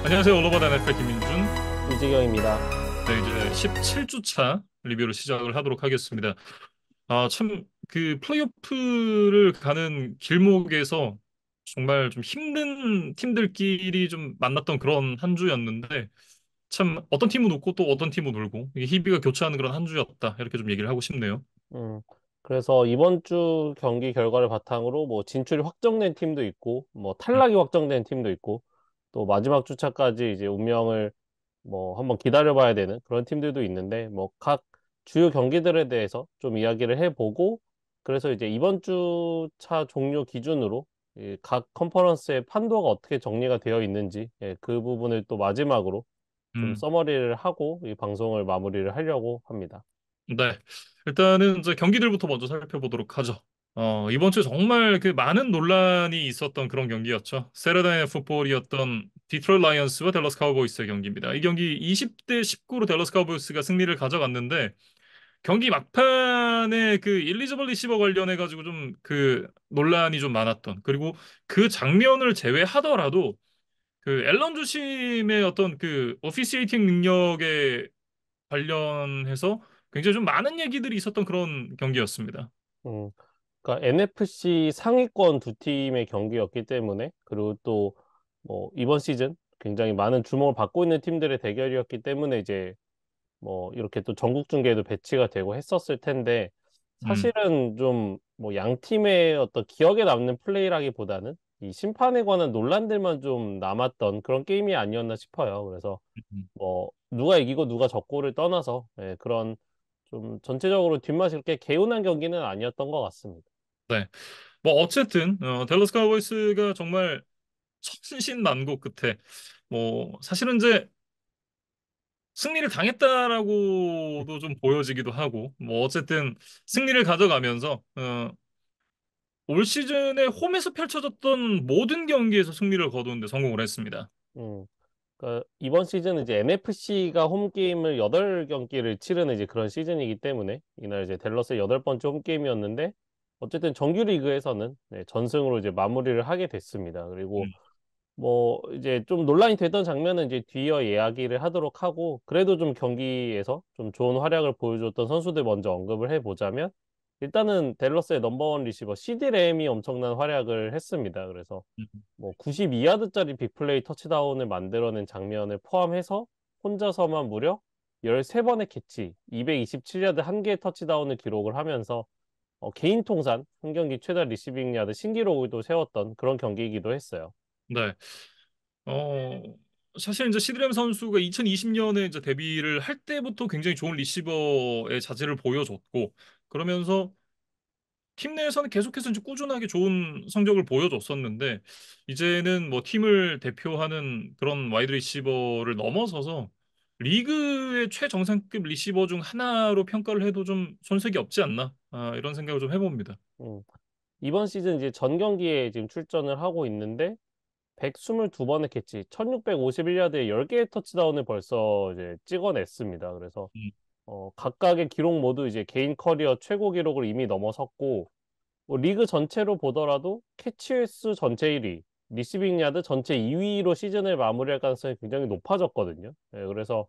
안녕하세요. 올로버드 NFL 김민준. 이재경입니다. 네, 이제 17주차 리뷰를 시작을 하도록 하겠습니다. 참, 그 플레이오프를 가는 길목에서 정말 좀 힘든 팀들끼리 좀 만났던 그런 한 주였는데, 참, 어떤 팀은 웃고 또 어떤 팀은 울고, 이게 희비가 교차하는 그런 한 주였다. 이렇게 좀 얘기를 하고 싶네요. 음, 그래서 이번 주 경기 결과를 바탕으로 뭐 진출이 확정된 팀도 있고, 뭐 음, 탈락이 확정된 팀도 있고, 또 마지막 주차까지 이제 운명을 뭐 한번 기다려봐야 되는 그런 팀들도 있는데, 뭐 각 주요 경기들에 대해서 좀 이야기를 해보고, 그래서 이제 이번 주차 종료 기준으로 이각 컨퍼런스의 판도가 어떻게 정리가 되어 있는지, 그 부분을 또 마지막으로 좀 음. 서머리를 하고 이 방송을 마무리를 하려고 합니다. 네. 일단은 이제 경기들부터 먼저 살펴보도록 하죠. 이번 주 정말 그 많은 논란이 있었던 그런 경기였죠. 세러데이 나이트 풋볼이었던 디트로이트 라이언스와 댈러스 카우보이스의 경기입니다. 이 경기 20대 19로 댈러스 카우보이스가 승리를 가져갔는데 경기 막판에 그 일리저블 리시버 관련해 가지고 좀 그 논란이 좀 많았던, 그리고 그 장면을 제외하더라도 그 앨런 주심의 어떤 그 오피시에이팅 능력에 관련해서 굉장히 좀 많은 얘기들이 있었던 그런 경기였습니다. 음, 그러니까 NFC 상위권 두 팀의 경기였기 때문에 그리고 또 뭐 이번 시즌 굉장히 많은 주목을 받고 있는 팀들의 대결이었기 때문에 이제 뭐 이렇게 또 전국 중계에도 배치가 되고 했었을 텐데 음, 사실은 좀 뭐 양 팀의 어떤 기억에 남는 플레이라기보다는 이 심판에 관한 논란들만 좀 남았던 그런 게임이 아니었나 싶어요. 그래서 음. 뭐 누가 이기고 누가 졌고를 떠나서 그런 좀 전체적으로 뒷맛이 그렇게 개운한 경기는 아니었던 것 같습니다. 네. 뭐 어쨌든 댈러스 카우보이스가 정말 천신만고 끝에 뭐 사실은 이제 승리를 당했다라고도 좀 보여지기도 하고, 뭐 어쨌든 승리를 가져가면서 올 시즌에 홈에서 펼쳐졌던 모든 경기에서 승리를 거두는데 성공을 했습니다. 음. 그러니까 이번 시즌은 이제 NFC가 홈게임을 8경기를 치르는 이제 그런 시즌이기 때문에 이날 이제 댈러스의 8번째 홈게임이었는데 어쨌든 정규리그에서는 전승으로 이제 마무리를 하게 됐습니다. 그리고 음, 뭐 이제 좀 논란이 됐던 장면은 이제 뒤이어 이야기를 하도록 하고 그래도 좀 경기에서 좀 좋은 활약을 보여줬던 선수들 먼저 언급을 해보자면 일단은 댈러스의 넘버원 리시버 시디 램이 엄청난 활약을 했습니다. 그래서 음. 뭐 92야드짜리 빅플레이 터치다운을 만들어낸 장면을 포함해서 혼자서만 무려 13번의 캐치, 227야드 한개의 터치다운을 기록을 하면서 개인 통산 한 경기 최다 리시빙 야드 신기록을 또 세웠던 그런 경기이기도 했어요. 네. 어, 사실 이제 시드램 선수가 2020년에 이제 데뷔를 할 때부터 굉장히 좋은 리시버의 자질을 보여줬고, 그러면서 팀 내에서는 계속해서 이제 꾸준하게 좋은 성적을 보여줬었는데, 이제는 뭐 팀을 대표하는 그런 와이드 리시버를 넘어서서 리그의 최정상급 리시버 중 하나로 평가를 해도 좀 손색이 없지 않나, 이런 생각을 좀 해봅니다. 음, 이번 시즌 이제 전 경기에 지금 출전을 하고 있는데 122번의 캐치, 1651야드에 10개의 터치다운을 벌써 이제 찍어냈습니다. 그래서 음, 각각의 기록 모두 이제 개인 커리어 최고 기록을 이미 넘어섰고 뭐 리그 전체로 보더라도 캐치 횟수 전체 1위, 리시빙 야드 전체 2위로 시즌을 마무리할 가능성이 굉장히 높아졌거든요. 그래서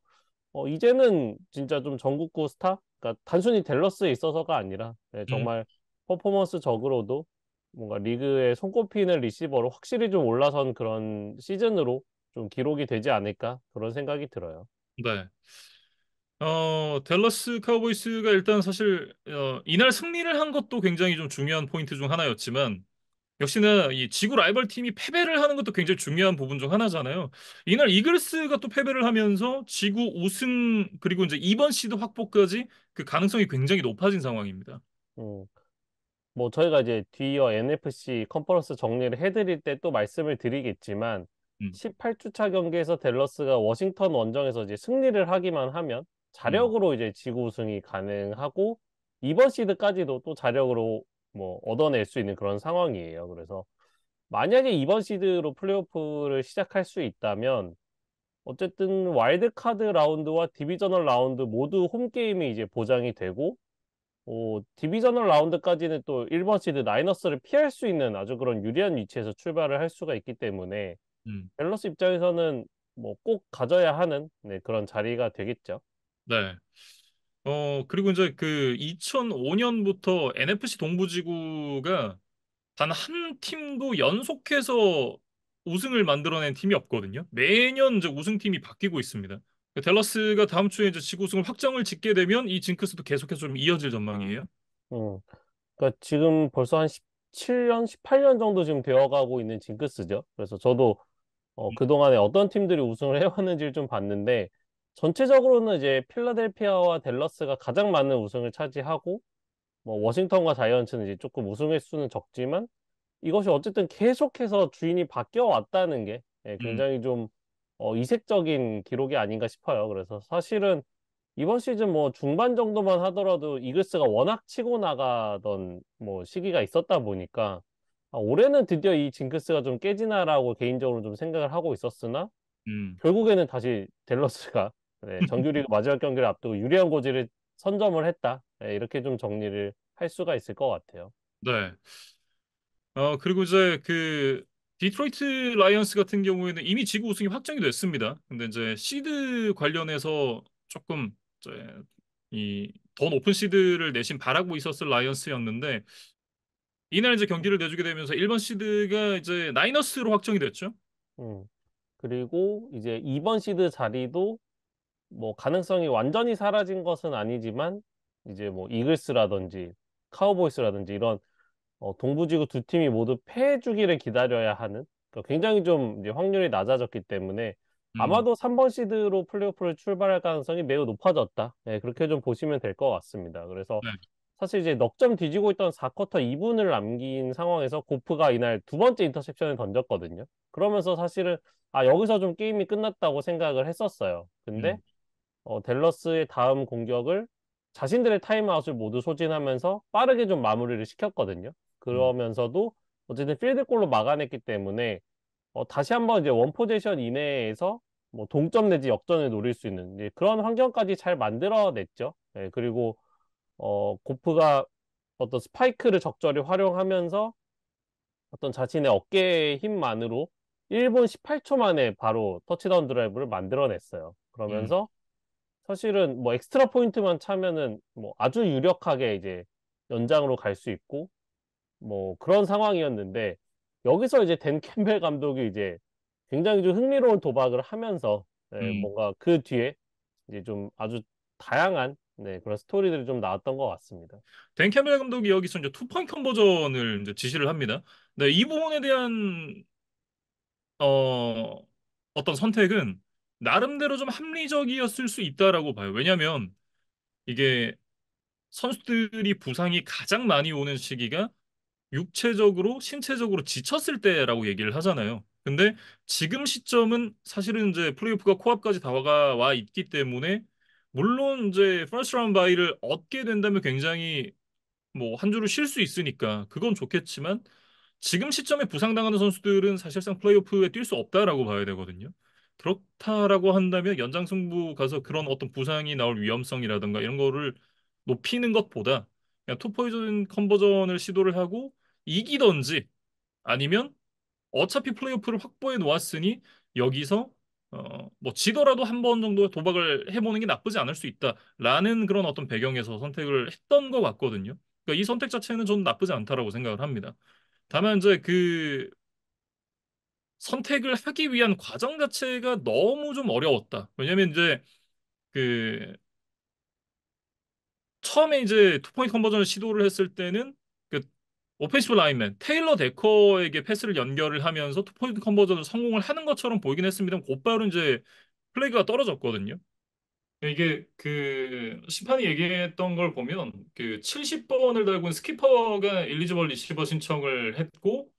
이제는 진짜 좀 전국구 스타? 그러니까 단순히 댈러스에 있어서가 아니라 음, 정말 퍼포먼스적으로도 뭔가 리그에 손꼽히는 리시버로 확실히 좀 올라선 그런 시즌으로 좀 기록이 되지 않을까 그런 생각이 들어요. 네. 댈러스 카우보이스가 일단 사실 이날 승리를 한 것도 굉장히 좀 중요한 포인트 중 하나였지만, 역시나 이 지구 라이벌 팀이 패배를 하는 것도 굉장히 중요한 부분 중 하나잖아요. 이날 이글스가 또 패배를 하면서 지구 우승 그리고 이제 이번 시드 확보까지 그 가능성이 굉장히 높아진 상황입니다. 음. 뭐 저희가 이제 뒤이어 NFC 컨퍼런스 정리를 해드릴 때 또 말씀을 드리겠지만 음, 18주차 경기에서 댈러스가 워싱턴 원정에서 이제 승리를 하기만 하면 음, 자력으로 이제 지구 우승이 가능하고 이번 시드까지도 또 자력으로 뭐 얻어낼 수 있는 그런 상황이에요. 그래서 만약에 이번 시드로 플레이오프를 시작할 수 있다면 어쨌든 와일드카드 라운드와 디비저널 라운드 모두 홈게임이 이제 보장이 되고 디비저널 라운드까지는 또 1번 시드 나이너스를 피할 수 있는 아주 그런 유리한 위치에서 출발을 할 수가 있기 때문에 음. 밸런스 입장에서는 뭐 꼭 가져야 하는 네, 그런 자리가 되겠죠. 네. 그리고 이제 그 2005년부터 NFC 동부지구가 단 한 팀도 연속해서 우승을 만들어낸 팀이 없거든요. 매년 이제 우승팀이 바뀌고 있습니다. 댈러스가 다음 주에 이제 지구 우승을 확정을 짓게 되면 이 징크스도 계속해서 좀 이어질 전망이에요. 음. 그러니까 지금 벌써 한 17년, 18년 정도 지금 되어가고 있는 징크스죠. 그래서 저도 그동안에 어떤 팀들이 우승을 해왔는지를 좀 봤는데, 전체적으로는 이제 필라델피아와 댈러스가 가장 많은 우승을 차지하고, 뭐 워싱턴과 자이언츠는 이제 조금 우승 횟수는 적지만, 이것이 어쨌든 계속해서 주인이 바뀌어 왔다는 게 음, 굉장히 좀 이색적인 기록이 아닌가 싶어요. 그래서 사실은 이번 시즌 뭐 중반 정도만 하더라도 이글스가 워낙 치고 나가던 뭐 시기가 있었다 보니까 올해는 드디어 이 징크스가 좀 깨지나라고 개인적으로 좀 생각을 하고 있었으나 음. 결국에는 다시 댈러스가 네, 정규리그 마지막 경기를 앞두고 유리한 고지를 선점을 했다. 네, 이렇게 좀 정리를 할 수가 있을 것 같아요. 네. 그리고 이제 그 디트로이트 라이언스 같은 경우에는 이미 지구 우승이 확정이 됐습니다. 근데 이제 시드 관련해서 조금 이제 이 더 높은 시드를 내심 바라고 있었을 라이언스였는데 이날 이제 경기를 내주게 되면서 1번 시드가 이제 나이너스로 확정이 됐죠. 음. 그리고 이제 2번 시드 자리도 뭐 가능성이 완전히 사라진 것은 아니지만 이제 뭐 이글스라든지 카우보이스라든지 이런 동부지구 두 팀이 모두 패해 주기를 기다려야 하는 그러니까 굉장히 좀 이제 확률이 낮아졌기 때문에 음, 아마도 3번 시드로 플레이오프를 출발할 가능성이 매우 높아졌다. 네, 그렇게 좀 보시면 될 것 같습니다. 그래서 네. 사실 이제 넉점 뒤지고 있던 4쿼터 2분을 남긴 상황에서 고프가 이날 두 번째 인터셉션을 던졌거든요. 그러면서 사실은 여기서 좀 게임이 끝났다고 생각을 했었어요. 근데 음, 댈러스의 다음 공격을 자신들의 타임아웃을 모두 소진하면서 빠르게 좀 마무리를 시켰거든요. 음, 그러면서도 어쨌든 필드골로 막아냈기 때문에 다시 한번 이제 원 포지션 이내에서 뭐 동점 내지 역전을 노릴 수 있는 이제 그런 환경까지 잘 만들어냈죠. 네, 그리고 고프가 어떤 스파이크를 적절히 활용하면서 어떤 자신의 어깨의 힘만으로 1분 18초 만에 바로 터치다운 드라이브를 만들어냈어요. 음, 그러면서 사실은 뭐 엑스트라 포인트만 차면은 뭐 아주 유력하게 이제 연장으로 갈 수 있고 뭐 그런 상황이었는데 여기서 이제 댄 캠벨 감독이 이제 굉장히 좀 흥미로운 도박을 하면서 음. 뭔가 그 뒤에 이제 좀 아주 다양한 그런 스토리들이 좀 나왔던 것 같습니다. 댄 캐멜 감독이 여기서 이제 투포인트 컨버전을 이제 지시를 합니다. 네, 이 부분에 대한 어, 어떤 선택은 나름대로 좀 합리적이었을 수 있다라고 봐요. 왜냐하면 이게 선수들이 부상이 가장 많이 오는 시기가 육체적으로, 신체적으로 지쳤을 때라고 얘기를 하잖아요. 근데 지금 시점은 사실은 이제 플레이오프가 코앞까지 다가와 있기 때문에 물론 이제 퍼스트 라운드 바이를 얻게 된다면 굉장히 뭐 한 주를 쉴 수 있으니까 그건 좋겠지만 지금 시점에 부상당하는 선수들은 사실상 플레이오프에 뛸 수 없다라고 봐야 되거든요. 그렇다라고 한다면 연장 승부 가서 그런 어떤 부상이 나올 위험성이라든가 이런 거를 높이는 것보다 그냥 투포이즌 컨버전을 시도를 하고 이기던지 아니면 어차피 플레이오프를 확보해 놓았으니 여기서 뭐 지더라도 한 번 정도 도박을 해보는 게 나쁘지 않을 수 있다라는 그런 어떤 배경에서 선택을 했던 것 같거든요. 그러니까 이 선택 자체는 좀 나쁘지 않다라고 생각을 합니다. 다만 이제 그 선택을 하기 위한 과정 자체가 너무 좀 어려웠다. 왜냐면 이제 그 처음에 이제 투포인트 컨버전을 시도를 했을 때는 그 오펜시브 라인맨 테일러 데커에게 패스를 연결을 하면서 투포인트 컨버전을 성공을 하는 것처럼 보이긴 했습니다. 곧바로 이제 플래그가 떨어졌거든요. 이게 그 심판이 얘기했던 걸 보면 그 70번을 달고 있는 스키퍼가 일리지벌 리시버 신청을 했고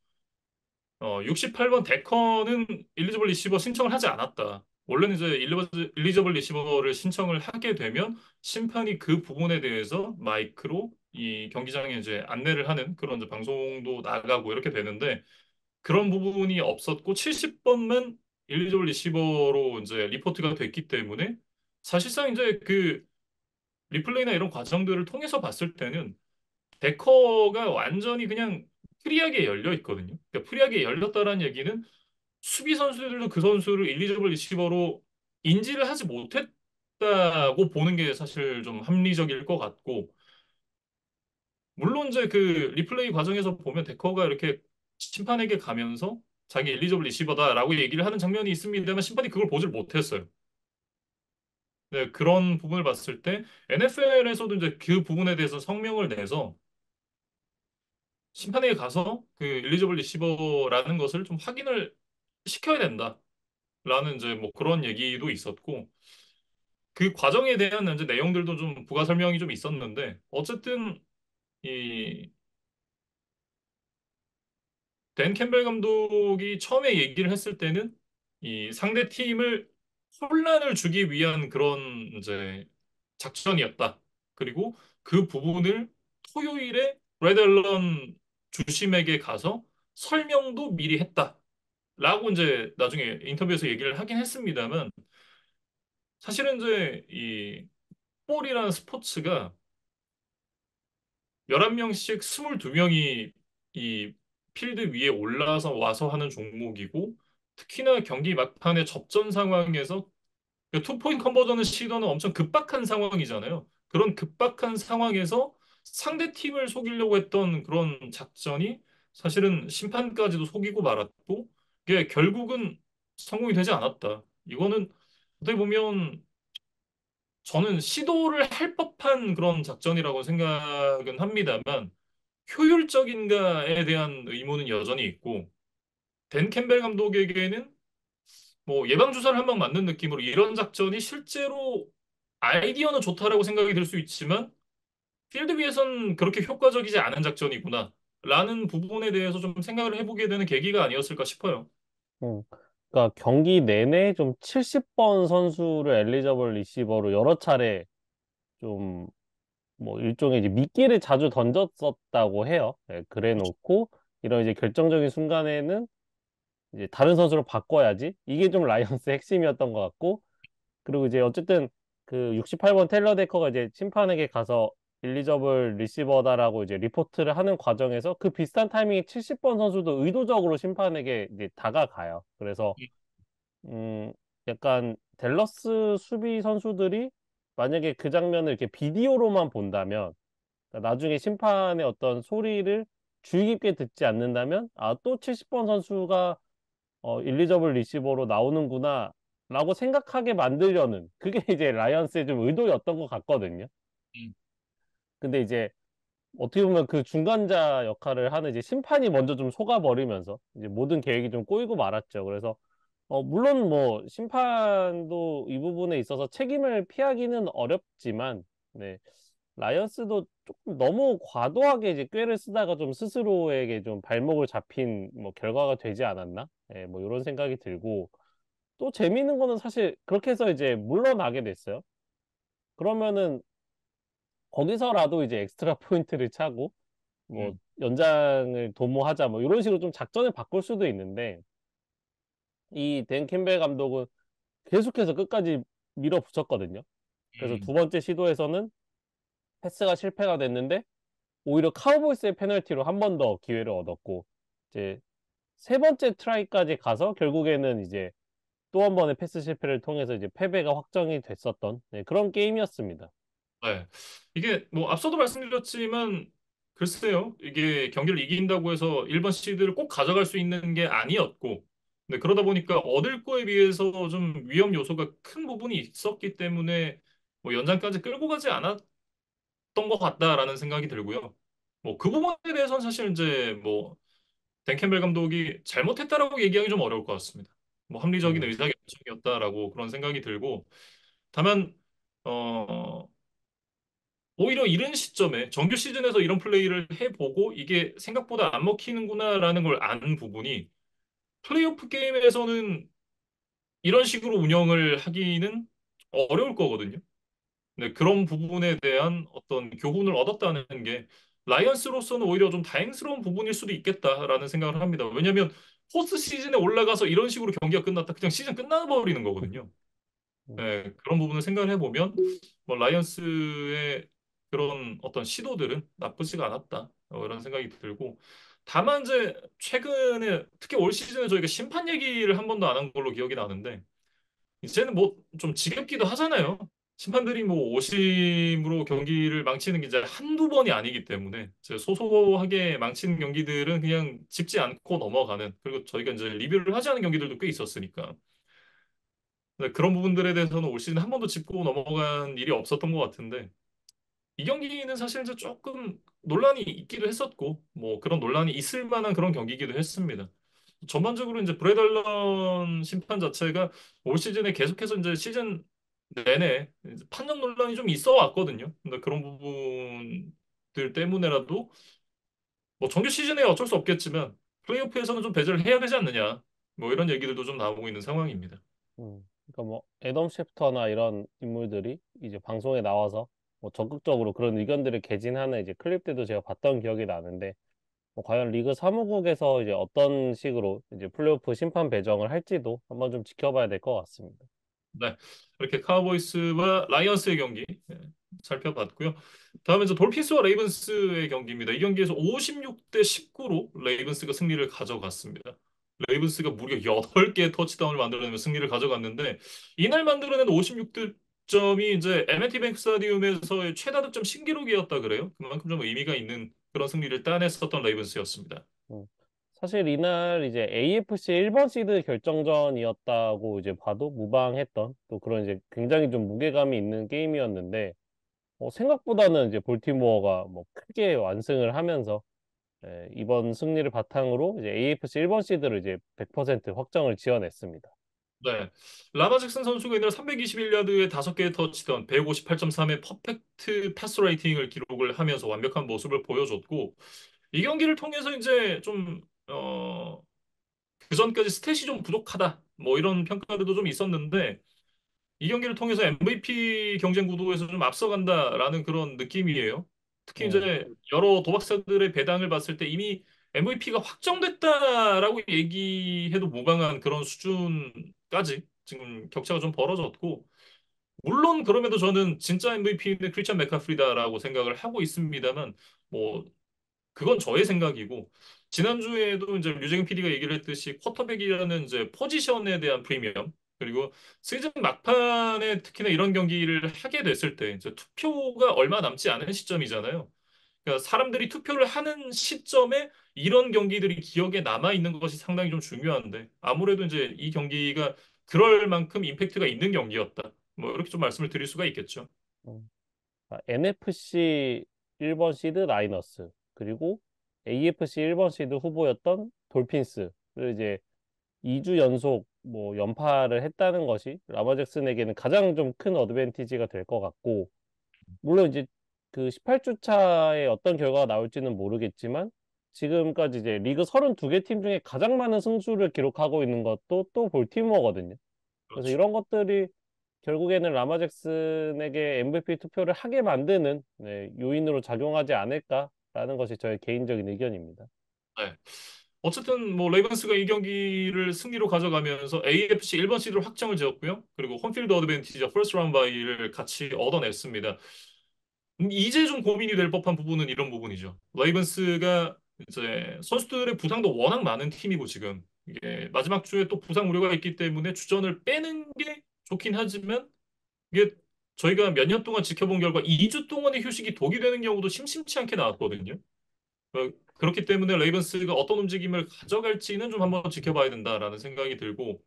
68번 데커는 일리지블 리시버 신청을 하지 않았다. 원래는 이제 일리지블 리시버를 신청을 하게 되면 심판이 그 부분에 대해서 마이크로 이 경기장에 이제 안내를 하는 그런 이제 방송도 나가고 이렇게 되는데 그런 부분이 없었고 70번만 일리지블 리시버로 이제 리포트가 됐기 때문에 사실상 이제 그 리플레이나 이런 과정들을 통해서 봤을 때는 데커가 완전히 그냥 프리하게 열려 있거든요. 그러니까 프리하게 열렸다라는 얘기는 수비 선수들도 그 선수를 일리저블 리시버로 인지를 하지 못했다고 보는 게 사실 좀 합리적일 것 같고, 물론 이제 그 리플레이 과정에서 보면 데커가 이렇게 심판에게 가면서 자기 일리저블 리시버다라고 얘기를 하는 장면이 있습니다만 심판이 그걸 보질 못했어요. 네, 그런 부분을 봤을 때 NFL에서도 이제 그 부분에 대해서 성명을 내서 심판에게 가서 그 일리저블 리시버라는 것을 좀 확인을 시켜야 된다라는 이제 뭐 그런 얘기도 있었고, 그 과정에 대한 이제 내용들도 좀 부가 설명이 좀 있었는데, 어쨌든 이 댄 캠벨 감독이 처음에 얘기를 했을 때는 이 상대 팀을 혼란을 주기 위한 그런 이제 작전이었다. 그리고 그 부분을 토요일에 브래드 앨런 주심에게 가서 설명도 미리 했다. 라고 이제 나중에 인터뷰에서 얘기를 하긴 했습니다만, 사실은 이제 이 볼이라는 스포츠가 11명씩 22명이 이 필드 위에 올라서 와서 하는 종목이고, 특히나 경기 막판에 접전 상황에서 투포인트 컨버전을 시도는 엄청 급박한 상황이잖아요. 그런 급박한 상황에서 상대 팀을 속이려고 했던 그런 작전이 사실은 심판까지도 속이고 말았고, 이게 결국은 성공이 되지 않았다. 이거는 어떻게 보면 저는 시도를 할 법한 그런 작전이라고 생각은 합니다만, 효율적인가에 대한 의문은 여전히 있고, 댄 캠벨 감독에게는 뭐 예방주사를 한 방 맞는 느낌으로 이런 작전이 실제로 아이디어는 좋다라고 생각이 들 수 있지만 필드 위에선 그렇게 효과적이지 않은 작전이구나 라는 부분에 대해서 좀 생각을 해보게 되는 계기가 아니었을까 싶어요. 음. 그러니까 경기 내내 좀 70번 선수를 엘리저블 리시버로 여러 차례 좀 뭐 일종의 이제 미끼를 자주 던졌었다고 해요. 예, 그래 놓고 이런 이제 결정적인 순간에는 이제 다른 선수로 바꿔야지. 이게 좀 라이언스의 핵심이었던 것 같고, 그리고 이제 어쨌든 그 68번 테일러 데커가 이제 심판에게 가서 일리저블 리시버다라고 이제 리포트를 하는 과정에서 그 비슷한 타이밍에 70번 선수도 의도적으로 심판에게 이제 다가가요. 그래서 음 약간 댈러스 수비 선수들이 만약에 그 장면을 이렇게 비디오로만 본다면, 그러니까 나중에 심판의 어떤 소리를 주의 깊게 듣지 않는다면, 아, 또 70번 선수가 일리저블 리시버로 나오는구나 라고 생각하게 만들려는, 그게 이제 라이언스의 좀 의도였던 것 같거든요. 음, 근데 이제 어떻게 보면 그 중간자 역할을 하는 이제 심판이 먼저 좀 속아버리면서 이제 모든 계획이 좀 꼬이고 말았죠. 그래서 물론 뭐 심판도 이 부분에 있어서 책임을 피하기는 어렵지만, 네, 라이언스도 조금 너무 과도하게 이제 꾀를 쓰다가 좀 스스로에게 좀 발목을 잡힌 뭐 결과가 되지 않았나? 예, 뭐 이런 생각이 들고, 또 재미있는 거는 사실 그렇게 해서 이제 물러나게 됐어요. 그러면은 거기서라도 이제 엑스트라 포인트를 차고 뭐 음, 연장을 도모하자 뭐 이런 식으로 좀 작전을 바꿀 수도 있는데, 이 댄 캠벨 감독은 계속해서 끝까지 밀어붙였거든요. 그래서 두 음. 번째 시도에서는 패스가 실패가 됐는데 오히려 카우보이스의 페널티로 한 번 더 기회를 얻었고, 이제 세 번째 트라이까지 가서 결국에는 이제 또 한 번의 패스 실패를 통해서 이제 패배가 확정이 됐었던, 네, 그런 게임이었습니다. 네. 이게 뭐 앞서도 말씀드렸지만 글쎄요. 이게 경기를 이긴다고 해서 1번 시드를 꼭 가져갈 수 있는 게 아니었고, 근데 그러다 보니까 얻을 거에 비해서 좀 위험 요소가 큰 부분이 있었기 때문에 뭐 연장까지 끌고 가지 않았던 것 같다라는 생각이 들고요. 뭐 그 부분에 대해서는 사실 이제 뭐 댄 캠벨 감독이 잘못했다라고 얘기하기 좀 어려울 것 같습니다. 뭐 합리적인 음, 의사결정이었다라고 그런 생각이 들고, 다만 어 오히려 이런 시점에 정규 시즌에서 이런 플레이를 해보고 이게 생각보다 안 먹히는구나라는 걸 아는 부분이 플레이오프 게임에서는 이런 식으로 운영을 하기는 어려울 거거든요. 네, 그런 부분에 대한 어떤 교훈을 얻었다는 게 라이언스로서는 오히려 좀 다행스러운 부분일 수도 있겠다라는 생각을 합니다. 왜냐하면 포스트 시즌에 올라가서 이런 식으로 경기가 끝났다. 그냥 시즌 끝나버리는 거거든요. 음, 네, 그런 부분을 생각을 해보면 뭐 라이언스의 그런 어떤 시도들은 나쁘지가 않았다. 이런 생각이 들고, 다만 이제 최근에 특히 올 시즌에 저희가 심판 얘기를 한 번도 안 한 걸로 기억이 나는데 이제는 뭐 좀 지겹기도 하잖아요. 심판들이 뭐 오심으로 경기를 망치는 게 이제 한두 번이 아니기 때문에 이제 소소하게 망치는 경기들은 그냥 짚지 않고 넘어가는 그리고 저희가 이제 리뷰를 하지 않은 경기들도 꽤 있었으니까 네, 그런 부분들에 대해서는 올 시즌 한 번도 짚고 넘어간 일이 없었던 것 같은데 이 경기는 사실 이제 조금 논란이 있기도 했었고 뭐 그런 논란이 있을 만한 그런 경기이기도 했습니다. 전반적으로 이제 브레드 앨런 심판 자체가 올 시즌에 계속해서 이제 시즌 내내 이제 판정 논란이 좀 있어 왔거든요. 근데 그런 부분들 때문에라도 뭐 정규 시즌에 어쩔 수 없겠지만 플레이오프에서는 좀 배제를 해야 되지 않느냐. 뭐 이런 얘기들도 좀 나오고 있는 상황입니다. 그러니까 뭐 애덤 셰프터나 이런 인물들이 이제 방송에 나와서 뭐 적극적으로 그런 의견들을 개진하는 이제 클립들도 제가 봤던 기억이 나는데 뭐 과연 리그 사무국에서 이제 어떤 식으로 이제 플레이오프 심판 배정을 할지도 한번 좀 지켜봐야 될 것 같습니다. 네. 이렇게 카우보이스와 라이언스의 경기 살펴봤고요. 다음에 이제 돌핀스와 레이븐스의 경기입니다. 이 경기에서 56대 19로 레이븐스가 승리를 가져갔습니다. 레이븐스가 무려 8개의 터치다운을 만들어내며 승리를 가져갔는데 이날 만들어낸 56득점이 이제 M&T 뱅크 스타디움에서의 최다 득점 신기록이었다 그래요. 그만큼 좀 의미가 있는 그런 승리를 따냈었던 레이븐스였습니다. 음. 사실 이날 이제 AFC 1번 시드 결정전이었다고 이제 봐도 무방했던 또 그런 이제 굉장히 좀 무게감이 있는 게임이었는데 생각보다는 이제 볼티모어가 뭐 크게 완승을 하면서 이번 승리를 바탕으로 이제 AFC 1번 시드를 이제 100% 확정을 지어냈습니다. 네. 라마 잭슨 선수가 이날 321야드에 5개의 터치다운, 158.3의 퍼펙트 패스 레이팅을 기록을 하면서 완벽한 모습을 보여줬고, 이 경기를 통해서 이제 좀, 그전까지 스탯이 좀 부족하다. 뭐 이런 평가들도 좀 있었는데, 이 경기를 통해서 MVP 경쟁 구도에서 좀 앞서간다라는 그런 느낌이에요. 특히 음, 이제 여러 도박사들의 배당을 봤을 때 이미 MVP가 확정됐다라고 얘기해도 무방한 그런 수준까지 지금 격차가 좀 벌어졌고, 물론 그럼에도 저는 진짜 MVP는 크리스찬 맥카프리다라고 생각을 하고 있습니다만, 뭐 그건 저의 생각이고 지난주에도 이제 류재경 PD가 얘기를 했듯이 쿼터백이라는 이제 포지션에 대한 프리미엄 그리고 시즌 막판에 특히나 이런 경기를 하게 됐을 때 이제 투표가 얼마 남지 않은 시점이잖아요. 그러니까 사람들이 투표를 하는 시점에 이런 경기들이 기억에 남아 있는 것이 상당히 좀 중요한데 아무래도 이제 이 경기가 그럴 만큼 임팩트가 있는 경기였다. 뭐 이렇게 좀 말씀을 드릴 수가 있겠죠. 음. NFC 1번 시드 라이너스 그리고 AFC 1번 시드 후보였던 돌핀스를 이제 2주 연속 뭐 연파를 했다는 것이 라마 잭슨에게는 가장 좀 큰 어드밴티지가 될 것 같고 물론 이제 그 18주 차에 어떤 결과가 나올지는 모르겠지만 지금까지 이제 리그 32개 팀 중에 가장 많은 승수를 기록하고 있는 것도 또 볼티모어거든요. 그래서 그렇죠. 이런 것들이 결국에는 라마 잭슨에게 MVP 투표를 하게 만드는 요인으로 작용하지 않을까라는 것이 저의 개인적인 의견입니다. 네. 어쨌든 뭐 레이븐스가 이 경기를 승리로 가져가면서 AFC 1번 시드로 확정을 지었고요. 그리고 홈필드 어드밴티지와 퍼스트 라운드 바이를 같이 얻어냈습니다. 이제 좀 고민이 될 법한 부분은 이런 부분이죠. 레이븐스가 이제 선수들의 부상도 워낙 많은 팀이고 지금 이게 마지막 주에 또 부상 우려가 있기 때문에 주전을 빼는 게 좋긴 하지만 이게 저희가 몇 년 동안 지켜본 결과 2주 동안의 휴식이 독이 되는 경우도 심심치 않게 나왔거든요. 그렇기 때문에 레이븐스가 어떤 움직임을 가져갈지는 좀 한번 지켜봐야 된다라는 생각이 들고,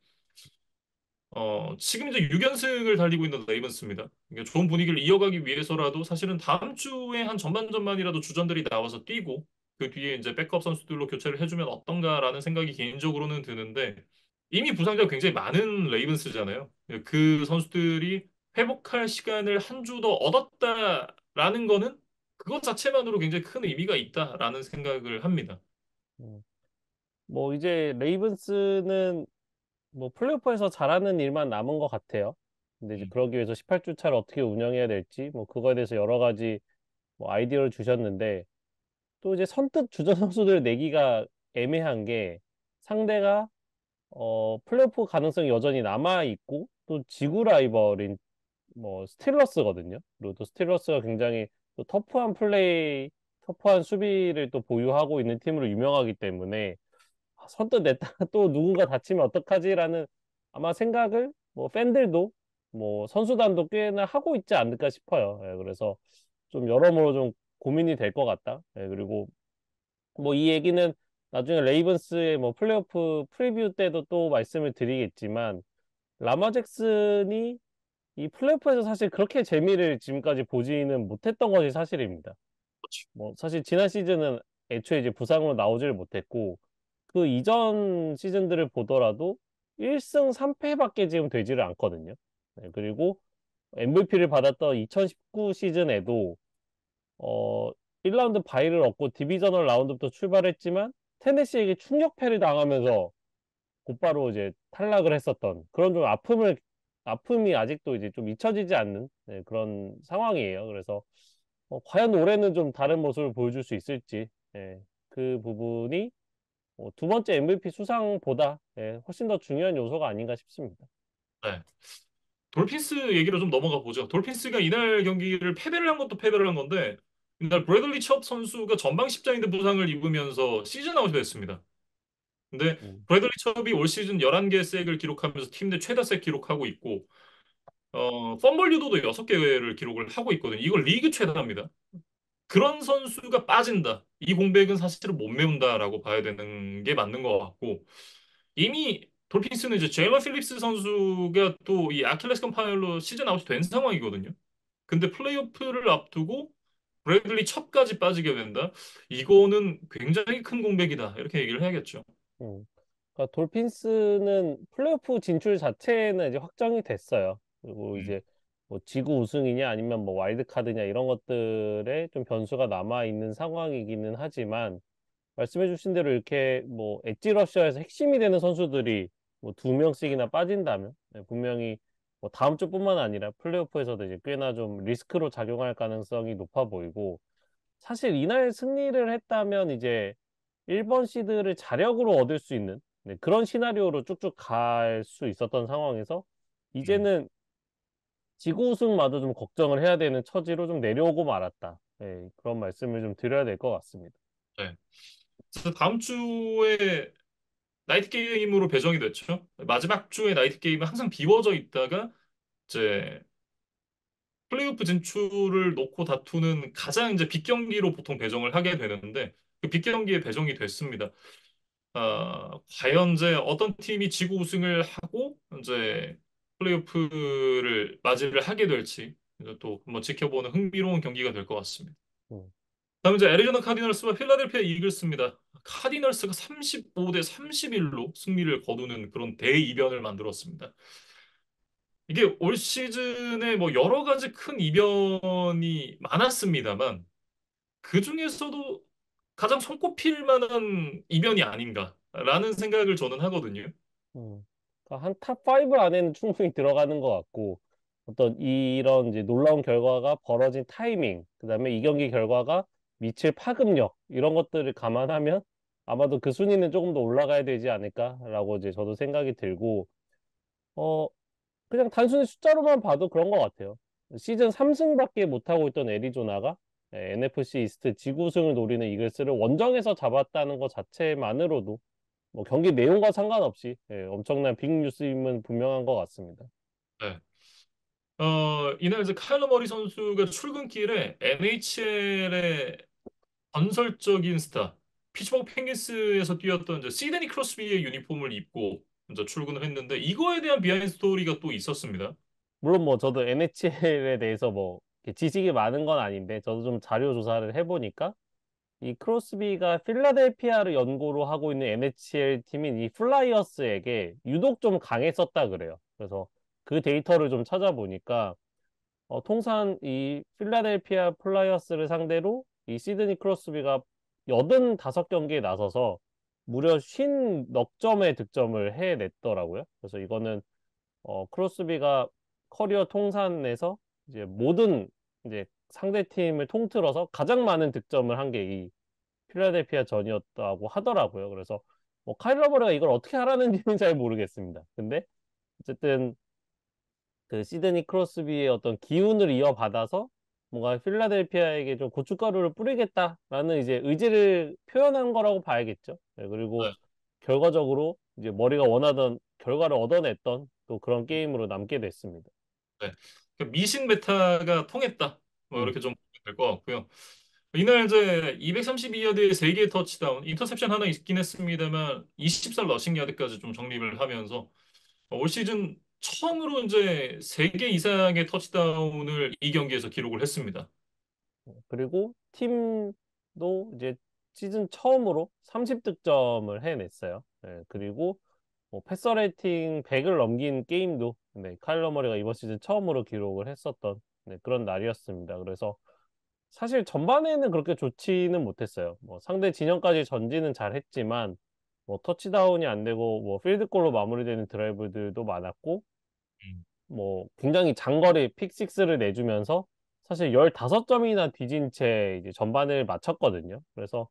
지금 이제 6연승을 달리고 있는 레이븐스입니다. 그러니까 좋은 분위기를 이어가기 위해서라도 사실은 다음 주에 한 전반전만이라도 주전들이 나와서 뛰고, 그 뒤에 이제 백업 선수들로 교체를 해주면 어떤가라는 생각이 개인적으로는 드는데, 이미 부상자가 굉장히 많은 레이븐스잖아요. 그 선수들이 회복할 시간을 한 주 더 얻었다라는 거는 그것 자체만으로 굉장히 큰 의미가 있다라는 생각을 합니다. 음, 뭐 이제 레이븐스는 뭐 플레이오프에서 잘하는 일만 남은 것 같아요. 근데 이제 음, 그러기 위해서 18주 차를 어떻게 운영해야 될지 뭐 그거에 대해서 여러 가지 뭐 아이디어를 주셨는데 또 이제 선뜻 주전 선수들 내기가 애매한 게 상대가 플레이오프 가능성이 여전히 남아 있고 또 지구 라이벌인 뭐 스틸러스거든요. 그리고 또 스틸러스가 굉장히 또 터프한 수비를 또 보유하고 있는 팀으로 유명하기 때문에 선뜻 냈다가 또 누군가 다치면 어떡하지라는 아마 생각을 뭐 팬들도 뭐 선수단도 꽤나 하고 있지 않을까 싶어요. 예, 그래서 좀 여러모로 좀 고민이 될 것 같다. 예, 그리고 뭐 이 얘기는 나중에 레이븐스의 뭐 플레이오프 프리뷰 때도 또 말씀을 드리겠지만 라마 잭슨이 이 플레이오프에서 사실 그렇게 재미를 지금까지 보지는 못했던 것이 사실입니다. 뭐 사실 지난 시즌은 애초에 이제 부상으로 나오질 못했고 그 이전 시즌들을 보더라도 1승 3패밖에 지금 되지를 않거든요. 네, 그리고 MVP를 받았던 2019 시즌에도 어 1라운드 바이를 얻고 디비저널 라운드부터 출발했지만 테네시에게 충격패를 당하면서 곧바로 이제 탈락을 했었던 그런 좀 아픔이 아직도 이제 좀 잊혀지지 않는 네, 그런 상황이에요. 그래서 과연 올해는 좀 다른 모습을 보여줄 수 있을지 예, 그 부분이 두 번째 MVP 수상보다 예, 훨씬 더 중요한 요소가 아닌가 싶습니다. 네. 돌핀스 얘기로 좀 넘어가 보죠. 돌핀스가 이날 경기를 패배를 한 것도 패배를 한 건데 이날 브래들리 첩 선수가 전방 십자인대 부상을 입으면서 시즌 아웃이 됐습니다. 근데 음, 브래들리 첩이 올 시즌 11개 색을 기록하면서 팀 내 최다 색 기록하고 있고 펌블 유도도 6개를 기록을 하고 있거든요. 이걸 리그 최다입니다. 그런 선수가 빠진다. 이 공백은 사실은 못 메운다라고 봐야 되는 게 맞는 것 같고 이미 돌핀스는 이제 제일런 필립스 선수가 또 이 아킬레스 건파일로 시즌 아웃이 된 상황이거든요. 근데 플레이오프를 앞두고 브래들리 첩까지 빠지게 된다. 이거는 굉장히 큰 공백이다. 이렇게 얘기를 해야겠죠. 음. 그러니까 돌핀스는 플레이오프 진출 자체는 이제 확정이 됐어요. 그리고 음, 이제 뭐 지구 우승이냐 아니면 뭐 와일드 카드냐 이런 것들에 좀 변수가 남아 있는 상황이기는 하지만 말씀해주신 대로 이렇게 뭐 엣지 러셔에서 핵심이 되는 선수들이 뭐 두 명씩이나 빠진다면 네, 분명히 뭐 다음 주뿐만 아니라 플레이오프에서도 이제 꽤나 좀 리스크로 작용할 가능성이 높아 보이고 사실 이날 승리를 했다면 이제 1번 시드를 자력으로 얻을 수 있는 네, 그런 시나리오로 쭉쭉 갈 수 있었던 상황에서 음, 이제는 지구 우승마저 좀 걱정을 해야 되는 처지로 좀 내려오고 말았다. 네, 그런 말씀을 좀 드려야 될 것 같습니다. 네. 그래서 다음 주에 나이트 게임으로 배정이 됐죠. 마지막 주에 나이트 게임은 항상 비워져 있다가 이제 플레이오프 진출을 놓고 다투는 가장 이제 빅 경기로 보통 배정을 하게 되는데 그 빅 경기에 배정이 됐습니다. 과연 이제 어떤 팀이 지구 우승을 하고 이제 플레이오프를 맞이를 하게 될지 이제 또 한번 지켜보는 흥미로운 경기가 될 것 같습니다. 음, 다음 이제 애리조나 카디널스와 필라델피아 이글스입니다. 카디널스가 35대 31로 승리를 거두는 그런 대이변을 만들었습니다. 이게 올 시즌에 뭐 여러 가지 큰 이변이 많았습니다만 그 중에서도 가장 손꼽힐 만한 이변이 아닌가라는 생각을 저는 하거든요. 그러니까 한 탑 5 안에는 충분히 들어가는 것 같고 어떤 이런 이제 놀라운 결과가 벌어진 타이밍, 그다음에 이 경기 결과가 미칠 파급력 이런 것들을 감안하면 아마도 그 순위는 조금 더 올라가야 되지 않을까라고 이제 저도 생각이 들고 어 그냥 단순히 숫자로만 봐도 그런 것 같아요. 시즌 3승밖에 못하고 있던 애리조나가 NFC 이스트 지구승을 노리는 이글스를 원정에서 잡았다는 것 자체만으로도 뭐 경기 내용과 상관없이 엄청난 빅뉴스임은 분명한 것 같습니다. 네. 이날 이제 카일러 머리 선수가 출근길에 NHL의 건설적인 스타, 피츠버그 펭귄스에서 뛰었던 이제 시드니 크로스비의 유니폼을 입고 이제 출근을 했는데 이거에 대한 비하인드 스토리가 또 있었습니다. 물론 뭐 저도 NHL에 대해서 뭐 이렇게 지식이 많은 건 아닌데 저도 좀 자료 조사를 해보니까 이 크로스비가 필라델피아를 연고로 하고 있는 NHL 팀인 이 플라이어스에게 유독 좀 강했었다 그래요. 그래서 그 데이터를 좀 찾아보니까 통산 이 필라델피아 플라이어스를 상대로 이 시드니 크로스비가 85경기에 나서서 무려 50넉점의 득점을 해냈더라고요. 그래서 이거는 크로스비가 커리어 통산에서 이제 모든 이제 상대 팀을 통틀어서 가장 많은 득점을 한 게 이 필라델피아 전이었다고 하더라고요. 그래서 뭐 카일 러버가 이걸 어떻게 하라는지는 잘 모르겠습니다. 근데 어쨌든 그 시드니 크로스비의 어떤 기운을 이어받아서 뭔가 필라델피아에게 좀 고춧가루를 뿌리겠다라는 이제 의지를 표현한 거라고 봐야겠죠. 네, 그리고 네. 결과적으로 이제 머리가 원하던 결과를 얻어냈던 또 그런 게임으로 남게 됐습니다. 네. 그 미신 메타가 통했다. 뭐 음, 이렇게 좀 보면 될 것 같고요. 이날 이제 232야드에 3개의 터치다운, 인터셉션 하나 있긴 했습니다만 24 러싱 야드까지 좀 정립을 하면서 올 시즌 처음으로 이제 3개 이상의 터치다운을 이 경기에서 기록을 했습니다. 그리고 팀도 이제 시즌 처음으로 30득점을 해냈어요. 네, 그리고 뭐 패서 레이팅 100을 넘긴 게임도 네, 카일러 머리가 이번 시즌 처음으로 기록을 했었던 네, 그런 날이었습니다. 그래서 사실 전반에는 그렇게 좋지는 못했어요. 뭐 상대 진영까지 전진은 잘했지만 뭐 터치다운이 안 되고 뭐 필드골로 마무리되는 드라이브들도 많았고 음. 뭐 굉장히 장거리 픽식스를 내주면서 사실 15점이나 뒤진 채 이제 전반을 마쳤거든요. 그래서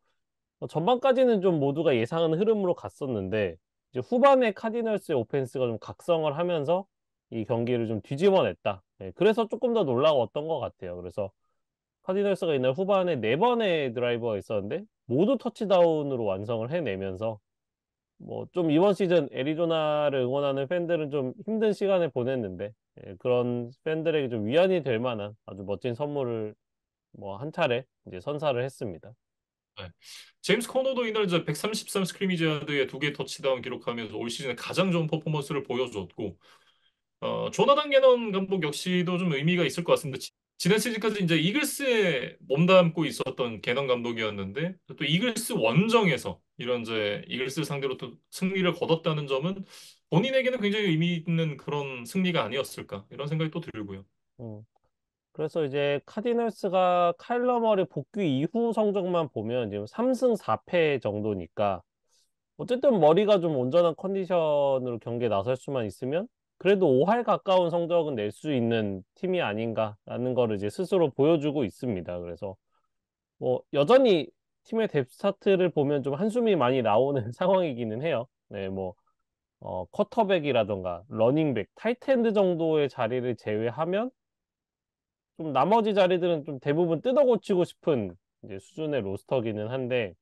전반까지는 좀 모두가 예상하는 흐름으로 갔었는데 이제 후반에 카디널스의 오펜스가 좀 각성을 하면서 이 경기를 좀 뒤집어냈다. 네, 그래서 조금 더 놀라웠던 것 같아요. 그래서 카디널스가 이날 후반에 4번의 드라이버가 있었는데 모두 터치다운으로 완성을 해내면서 뭐 좀 이번 시즌 애리조나를 응원하는 팬들은 좀 힘든 시간을 보냈는데 그런 팬들에게 좀 위안이 될 만한 아주 멋진 선물을 뭐 한 차례 이제 선사를 했습니다. 네. 제임스 코너도 이날 이제 133 스크리미지 야드에 2개 터치다운 기록하면서 올 시즌에 가장 좋은 퍼포먼스를 보여줬고, 조나단 개넌 감독 역시도 좀 의미가 있을 것 같습니다. 지난 시즌까지 이제 이글스에 몸담고 있었던 개넌 감독이었는데, 또 이글스 원정에서 이런 이제 이글스 상대로 또 승리를 거뒀다는 점은 본인에게는 굉장히 의미 있는 그런 승리가 아니었을까, 이런 생각이 또 들고요. 음. 그래서 이제 카디널스가 카일러 머리 복귀 이후 성적만 보면 지금 3승 4패 정도니까 어쨌든 머리가 좀 온전한 컨디션으로 경기에 나설 수만 있으면 그래도 5할 가까운 성적은 낼 수 있는 팀이 아닌가라는 거를 이제 스스로 보여주고 있습니다. 그래서 뭐 여전히 팀의 뎁 스타트를 보면 좀 한숨이 많이 나오는 상황이기는 해요. 네, 뭐 쿼터백이라던가 러닝백, 타이트엔드 정도의 자리를 제외하면 좀 나머지 자리들은 좀 대부분 뜯어 고치고 싶은 이제 수준의 로스터기는 한데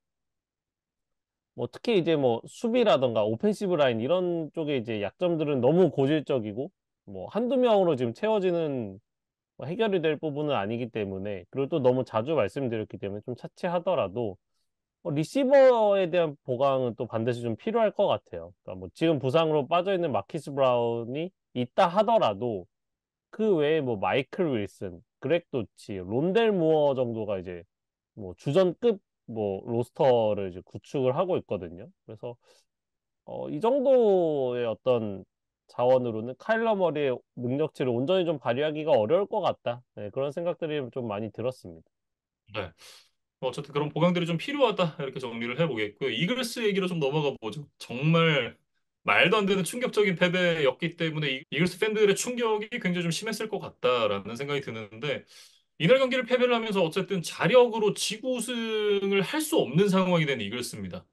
뭐 특히 이제 뭐 수비라던가 오펜시브 라인 이런 쪽에 이제 약점들은 너무 고질적이고 뭐 한두 명으로 지금 채워지는 뭐 해결이 될 부분은 아니기 때문에 그리고 또 너무 자주 말씀드렸기 때문에 좀 차치하더라도 리시버에 대한 보강은 또 반드시 좀 필요할 것 같아요. 그러니까 뭐 지금 부상으로 빠져있는 마키스 브라운이 있다 하더라도 그 외에 뭐 마이클 윌슨, 그렉 도치, 론델 무어 정도가 이제 뭐 주전급 뭐 로스터를 이제 구축을 하고 있거든요. 그래서 이 정도의 어떤 자원으로는 카일러 머리의 능력치를 온전히 좀 발휘하기가 어려울 것 같다. 네, 그런 생각들이 좀 많이 들었습니다. 네. 어쨌든 그런 보강들이 좀 필요하다. 이렇게 정리를 해보겠고요. 이글스 얘기로 좀 넘어가 보죠. 정말 말도 안 되는 충격적인 패배였기 때문에 이글스 팬들의 충격이 굉장히 좀 심했을 것 같다라는 생각이 드는데 이날 경기를 패배를 하면서 어쨌든 자력으로 지구 우승을 할 수 없는 상황이 된 이글스입니다.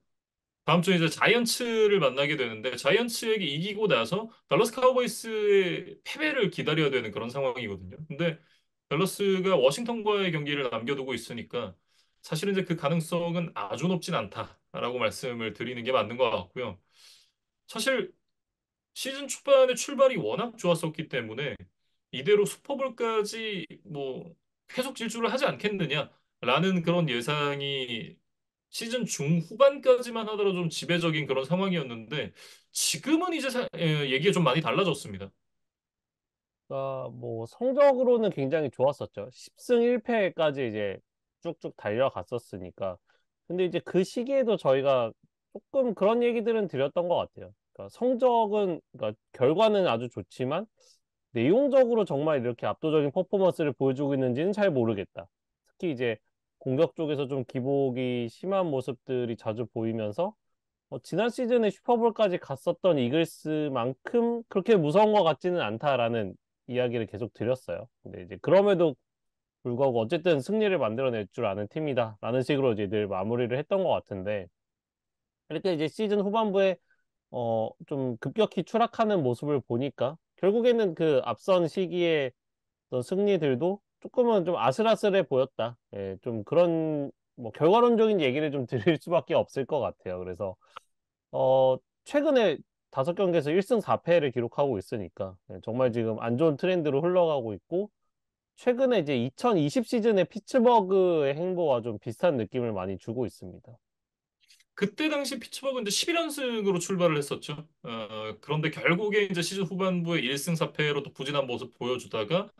다음 주에 이제 자이언츠를 만나게 되는데 자이언츠에게 이기고 나서 달러스 카우보이스의 패배를 기다려야 되는 그런 상황이거든요. 근데 댈러스가 워싱턴과의 경기를 남겨두고 있으니까 사실은 이제 그 가능성은 아주 높진 않다라고 말씀을 드리는 게 맞는 것 같고요. 사실 시즌 초반에 출발이 워낙 좋았었기 때문에 이대로 슈퍼볼까지 뭐 계속 질주를 하지 않겠느냐라는 그런 예상이 시즌 중후반까지만 하더라도 좀 지배적인 그런 상황이었는데 지금은 이제 얘기가 좀 많이 달라졌습니다. 뭐 성적으로는 굉장히 좋았었죠. 10승 1패까지 이제 쭉쭉 달려갔었으니까. 근데 이제 그 시기에도 저희가 조금 그런 얘기들은 드렸던 것 같아요. 그러니까 성적은, 그러니까 결과는 아주 좋지만 내용적으로 정말 이렇게 압도적인 퍼포먼스를 보여주고 있는지는 잘 모르겠다. 특히 이제 공격 쪽에서 좀 기복이 심한 모습들이 자주 보이면서 지난 시즌에 슈퍼볼까지 갔었던 이글스만큼 그렇게 무서운 것 같지는 않다라는 이야기를 계속 드렸어요. 근데 이제 그럼에도 불구하고 어쨌든 승리를 만들어낼 줄 아는 팀이다라는 식으로 이제 늘 마무리를 했던 것 같은데 이렇게 이제 시즌 후반부에 좀 급격히 추락하는 모습을 보니까 결국에는 그 앞선 시기에 어떤 승리들도 조금은 좀 아슬아슬해 보였다. 예, 좀 그런 뭐 결과론적인 얘기를 좀 드릴 수밖에 없을 것 같아요. 그래서 최근에 5경기에서 1승 4패를 기록하고 있으니까 예, 정말 지금 안 좋은 트렌드로 흘러가고 있고 최근에 이제 2020 시즌의 피츠버그의 행보와 좀 비슷한 느낌을 많이 주고 있습니다. 그때 당시 피츠버그 이제 11연승으로 출발을 했었죠. 그런데 결국에 이제 시즌 후반부에 1승 4패로 또 부진한 모습 보여주다가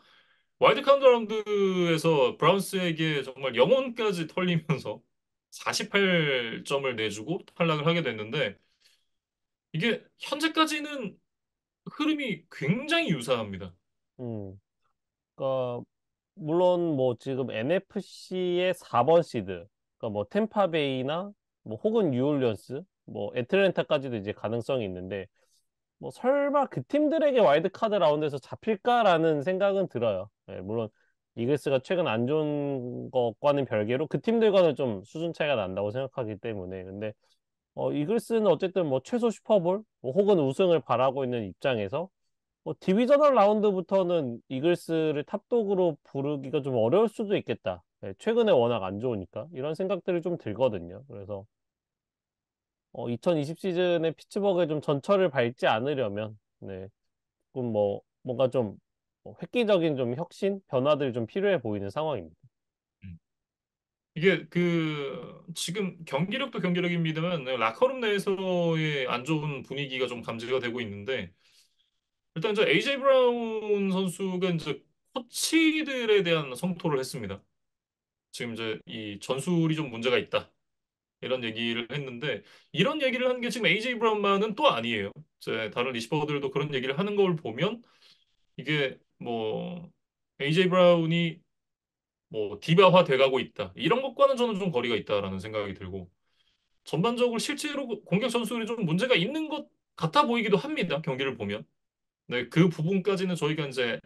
와일드카드 라운드에서 브라운스에게 정말 영혼까지 털리면서 48점을 내주고 탈락을 하게 됐는데 이게 현재까지는 흐름이 굉장히 유사합니다. 음, 그러니까 물론 뭐 지금 NFC의 4번 시드, 그러니까 뭐 템파베이나 뭐 혹은 뉴올리언스, 뭐 애틀랜타까지도 이제 가능성이 있는데 뭐 설마 그 팀들에게 와일드카드 라운드에서 잡힐까라는 생각은 들어요. 예, 물론 이글스가 최근 안 좋은 것과는 별개로 그 팀들과는 좀 수준 차이가 난다고 생각하기 때문에 근데 이글스는 어쨌든 뭐 최소 슈퍼볼 뭐 혹은 우승을 바라고 있는 입장에서 뭐 디비저널 라운드부터는 이글스를 탑독으로 부르기가 좀 어려울 수도 있겠다. 예, 최근에 워낙 안 좋으니까 이런 생각들이 좀 들거든요. 그래서 2020 시즌에 피츠버그에 좀 전철을 밟지 않으려면 네, 조금 뭐 뭔가 좀 획기적인 좀 혁신, 변화들이 좀 필요해 보이는 상황입니다. 음. 이게 그 지금 경기력도 경기력입니다만 라커룸 내에서의 안 좋은 분위기가 좀 감지가 되고 있는데 일단 이제 AJ 브라운 선수가 이제 코치들에 대한 성토를 했습니다. 지금 이제 이 전술이 좀 문제가 있다. 이런 얘기를 했는데 이런 얘기를 한 게 지금 AJ 브라운만은 또 아니에요. 이제 다른 리시버들도 그런 얘기를 하는 걸 보면 이게 뭐 AJ 브라운이 뭐 디바화 돼가고 있다. 이런 것과는 저는 좀 거리가 있다라는 생각이 들고 전반적으로 실제로 공격 전술이 좀 문제가 있는 것 같아 보이기도 합니다. 경기를 보면. 네, 그 부분까지는 저희가 이제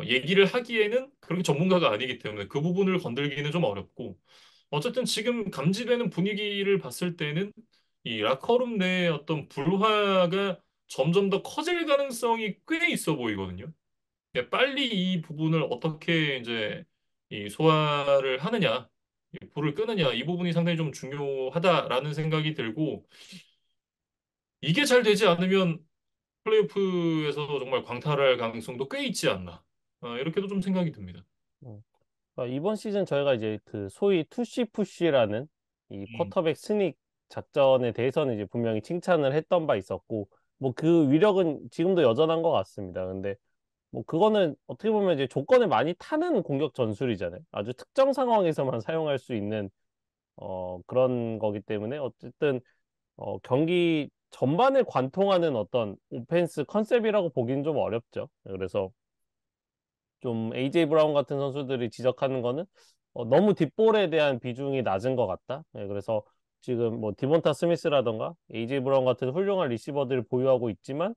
얘기를 하기에는 그렇게 전문가가 아니기 때문에 그 부분을 건들기는 좀 어렵고 어쨌든 지금 감지되는 분위기를 봤을 때는 이 라커룸 내의 어떤 불화가 점점 더 커질 가능성이 꽤 있어 보이거든요. 예, 빨리 이 부분을 어떻게 이제 이 소화를 하느냐, 이 불을 끄느냐, 이 부분이 상당히 좀 중요하다라는 생각이 들고 이게 잘 되지 않으면 플레이오프에서 정말 광탈할 가능성도 꽤 있지 않나. 이렇게도 좀 생각이 듭니다. 음. 이번 시즌 저희가 이제 그 소위 투시 푸시라는 이 음, 쿼터백 스닉 작전에 대해서는 이제 분명히 칭찬을 했던 바 있었고 뭐 그 위력은 지금도 여전한 것 같습니다. 근데 뭐 그거는 어떻게 보면 이제 조건을 많이 타는 공격 전술이잖아요. 아주 특정 상황에서만 사용할 수 있는 그런 거기 때문에 어쨌든 경기 전반을 관통하는 어떤 오펜스 컨셉이라고 보기는 좀 어렵죠. 그래서 좀 AJ 브라운 같은 선수들이 지적하는 거는 너무 뒷볼에 대한 비중이 낮은 것 같다. 예, 그래서 지금 뭐 디본타 스미스라던가 AJ 브라운 같은 훌륭한 리시버들을 보유하고 있지만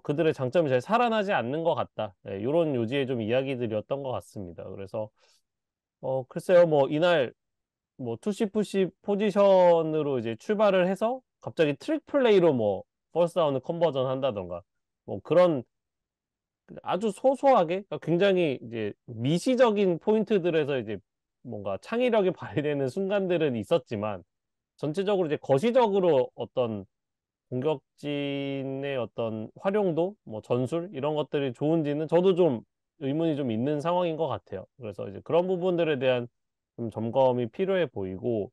그들의 장점이 잘 살아나지 않는 것 같다. 예, 이런 요지의 좀 이야기들이었던 것 같습니다. 그래서 글쎄요, 뭐 이날 뭐 투시푸시 포지션으로 이제 출발을 해서 갑자기 트릭 플레이로 뭐 퍼스트 다운을 컨버전 한다던가 뭐 그런 아주 소소하게 그러니까 굉장히 이제 미시적인 포인트들에서 이제 뭔가 창의력이 발휘되는 순간들은 있었지만 전체적으로 이제 거시적으로 어떤 공격진의 어떤 활용도 뭐 전술 이런 것들이 좋은지는 저도 좀 의문이 좀 있는 상황인 것 같아요. 그래서 이제 그런 부분들에 대한 좀 점검이 필요해 보이고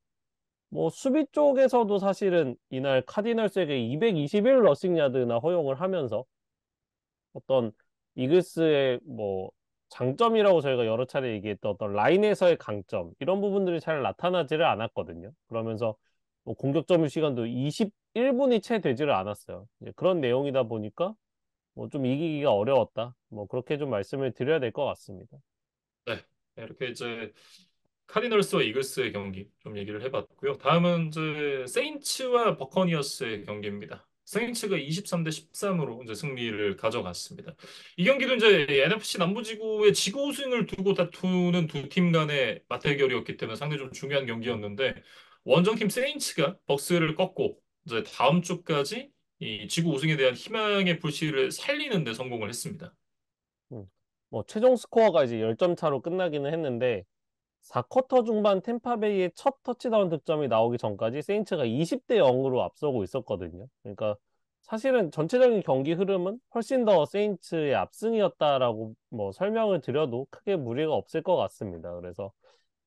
뭐 수비 쪽에서도 사실은 이날 카디널스에게 221 러싱 야드나 허용을 하면서 어떤 이글스의 뭐 장점이라고 저희가 여러 차례 얘기했던 어떤 라인에서의 강점 이런 부분들이 잘 나타나지를 않았거든요. 그러면서 뭐 공격 점유 시간도 21분이 채 되지를 않았어요. 이제 그런 내용이다 보니까 뭐 좀 이기기가 어려웠다. 뭐 그렇게 좀 말씀을 드려야 될 것 같습니다. 네. 이렇게 이제 카디널스와 이글스의 경기 좀 얘기를 해봤고요. 다음은 이제 세인츠와 버커니어스의 경기입니다. 세인츠가 23대 13으로 이제 승리를 가져갔습니다. 이 경기도 이제 NFC 남부지구의 지구 우승을 두고 다투는 두 팀 간의 맞대결이었기 때문에 상당히 좀 중요한 경기였는데 원정팀 세인츠가 벅스를 꺾고 이제 다음 주까지 이 지구 우승에 대한 희망의 불씨를 살리는 데 성공을 했습니다. 음. 뭐 최종 스코어가 이제 10점 차로 끝나기는 했는데 4쿼터 중반 템파베이의 첫 터치다운 득점이 나오기 전까지 세인츠가 20대 0으로 앞서고 있었거든요. 그러니까 사실은 전체적인 경기 흐름은 훨씬 더 세인츠의 압승이었다라고 뭐 설명을 드려도 크게 무리가 없을 것 같습니다. 그래서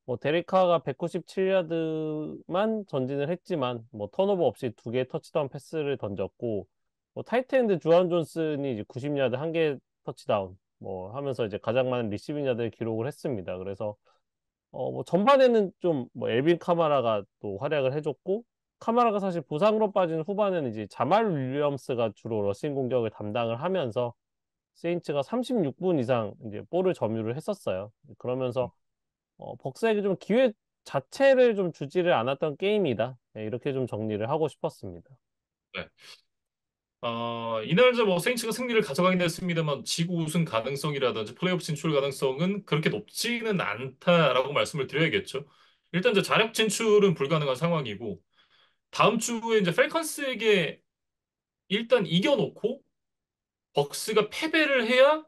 뭐 데리카가 197야드만 전진을 했지만 뭐 턴오버 없이 두 개의 터치다운 패스를 던졌고 뭐 타이트엔드 주한 존슨이 이제 90야드 한 개 터치다운 뭐 하면서 이제 가장 많은 리시빙 야드를 기록을 했습니다. 그래서 뭐 전반에는 좀 뭐 엘빈 카마라가 또 활약을 해줬고 카마라가 사실 부상으로 빠진 후반에는 이제 자말 윌리엄스가 주로 러싱 공격을 담당을 하면서 세인츠가 36분 이상 이제 볼을 점유를 했었어요. 그러면서 벅스에게 좀 기회 자체를 좀 주지를 않았던 게임이다. 네, 이렇게 좀 정리를 하고 싶었습니다. 네. 이날 이제 뭐 세인츠가 승리를 가져가긴 했습니다만 지구 우승 가능성이라든지 플레이오프 진출 가능성은 그렇게 높지는 않다라고 말씀을 드려야겠죠. 일단 이제 자력 진출은 불가능한 상황이고 다음 주에 이제 펠컨스에게 일단 이겨놓고 벅스가 패배를 해야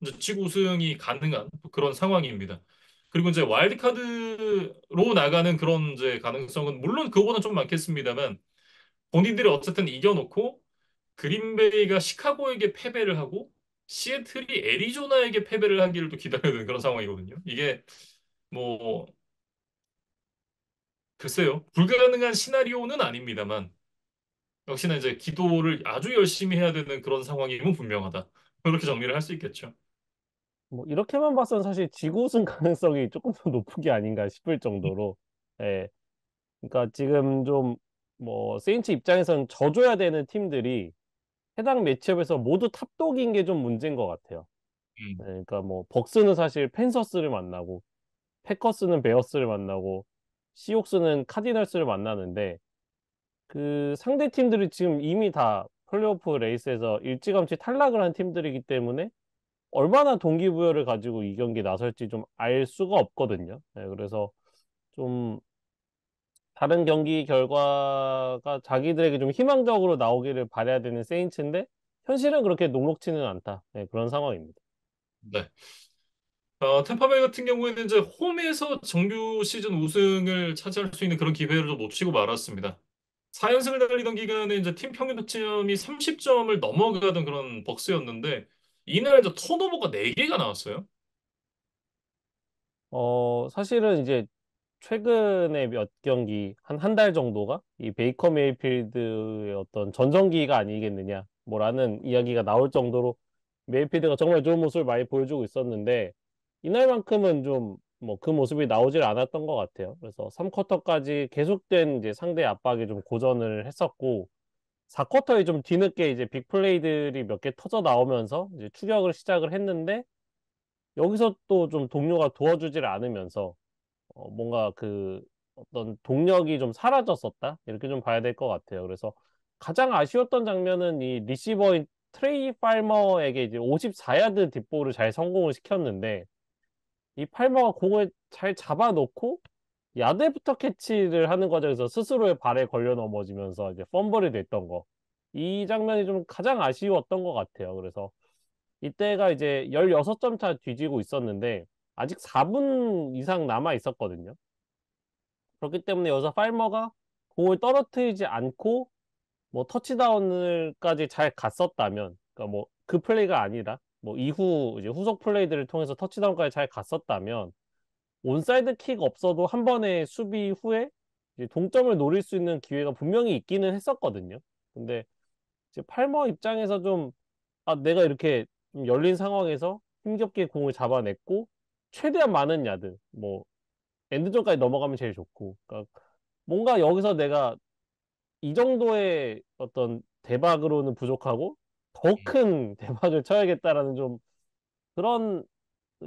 이제 지구 우승이 가능한 그런 상황입니다. 그리고 이제 와일드카드로 나가는 그런 이제 가능성은 물론 그거보다 좀 많겠습니다만 본인들이 어쨌든 이겨놓고 그린베이가 시카고에게 패배를 하고 시애틀이 애리조나에게 패배를 하기를 또 기다려야 되는 그런 상황이거든요. 이게 뭐 글쎄요. 불가능한 시나리오는 아닙니다만 역시나 이제 기도를 아주 열심히 해야 되는 그런 상황임은 분명하다. 그렇게 정리를 할 수 있겠죠. 뭐 이렇게만 봐서는 사실 지구 우승 가능성이 조금 더 높은 게 아닌가 싶을 정도로 예. 그러니까 지금 좀 뭐 세인츠 입장에서는 져줘야 되는 팀들이 해당 매치업에서 모두 탑독인 게 좀 문제인 것 같아요. 예, 음, 그러니까 뭐 벅스는 사실 팬서스를 만나고 패커스는 베어스를 만나고 시옥스는 카디널스를 만나는데 그 상대 팀들이 지금 이미 다 플레이오프 레이스에서 일찌감치 탈락을 한 팀들이기 때문에 얼마나 동기부여를 가지고 이 경기에 나설지 좀 알 수가 없거든요. 네, 그래서 좀 다른 경기 결과가 자기들에게 좀 희망적으로 나오기를 바라야 되는 세인츠인데 현실은 그렇게 녹록치는 않다. 네, 그런 상황입니다. 네. 템파베이 같은 경우에는 이제 홈에서 정규 시즌 우승을 차지할 수 있는 그런 기회를 좀 놓치고 말았습니다. 4연승을 달리던 기간에 이제 팀 평균 득점이 30점을 넘어가던 그런 벅스였는데 이날 이제 턴오버가 4개가 나왔어요. 사실은 이제 최근에 몇 경기, 한 달 정도가 이 베이커 메이필드의 어떤 전성기가 아니겠느냐, 뭐라는 이야기가 나올 정도로 메이필드가 정말 좋은 모습을 많이 보여주고 있었는데, 이날만큼은 좀, 뭐, 그 모습이 나오질 않았던 것 같아요. 그래서 3쿼터까지 계속된 이제 상대 압박에 좀 고전을 했었고, 4쿼터에 좀 뒤늦게 이제 빅플레이들이 몇 개 터져 나오면서 이제 추격을 시작을 했는데, 여기서 또 좀 동료가 도와주질 않으면서, 뭔가 그 어떤 동력이 좀 사라졌었다? 이렇게 좀 봐야 될 것 같아요. 그래서 가장 아쉬웠던 장면은 이 리시버인 트레이 팔머에게 이제 54야드 뒷볼을 잘 성공을 시켰는데 이 팔머가 공을 잘 잡아놓고 야드부터 캐치를 하는 과정에서 스스로의 발에 걸려 넘어지면서 이제 펌블이 됐던 거. 이 장면이 좀 가장 아쉬웠던 것 같아요. 그래서 이때가 이제 16점 차 뒤지고 있었는데 아직 4분 이상 남아 있었거든요. 그렇기 때문에 여기서 팔머가 공을 떨어뜨리지 않고 뭐 터치다운을까지 잘 갔었다면, 그러니까 뭐 그 플레이가 아니라 뭐 이후 이제 후속 플레이들을 통해서 터치다운까지 잘 갔었다면 온사이드 킥 없어도 한 번의 수비 후에 이제 동점을 노릴 수 있는 기회가 분명히 있기는 했었거든요. 근데 이제 팔머 입장에서 좀 내가 이렇게 좀 열린 상황에서 힘겹게 공을 잡아냈고 최대한 많은 야드, 뭐 엔드존까지 넘어가면 제일 좋고, 그러니까 뭔가 여기서 내가 이 정도의 어떤 대박으로는 부족하고 더 큰 대박을 쳐야겠다라는 좀 그런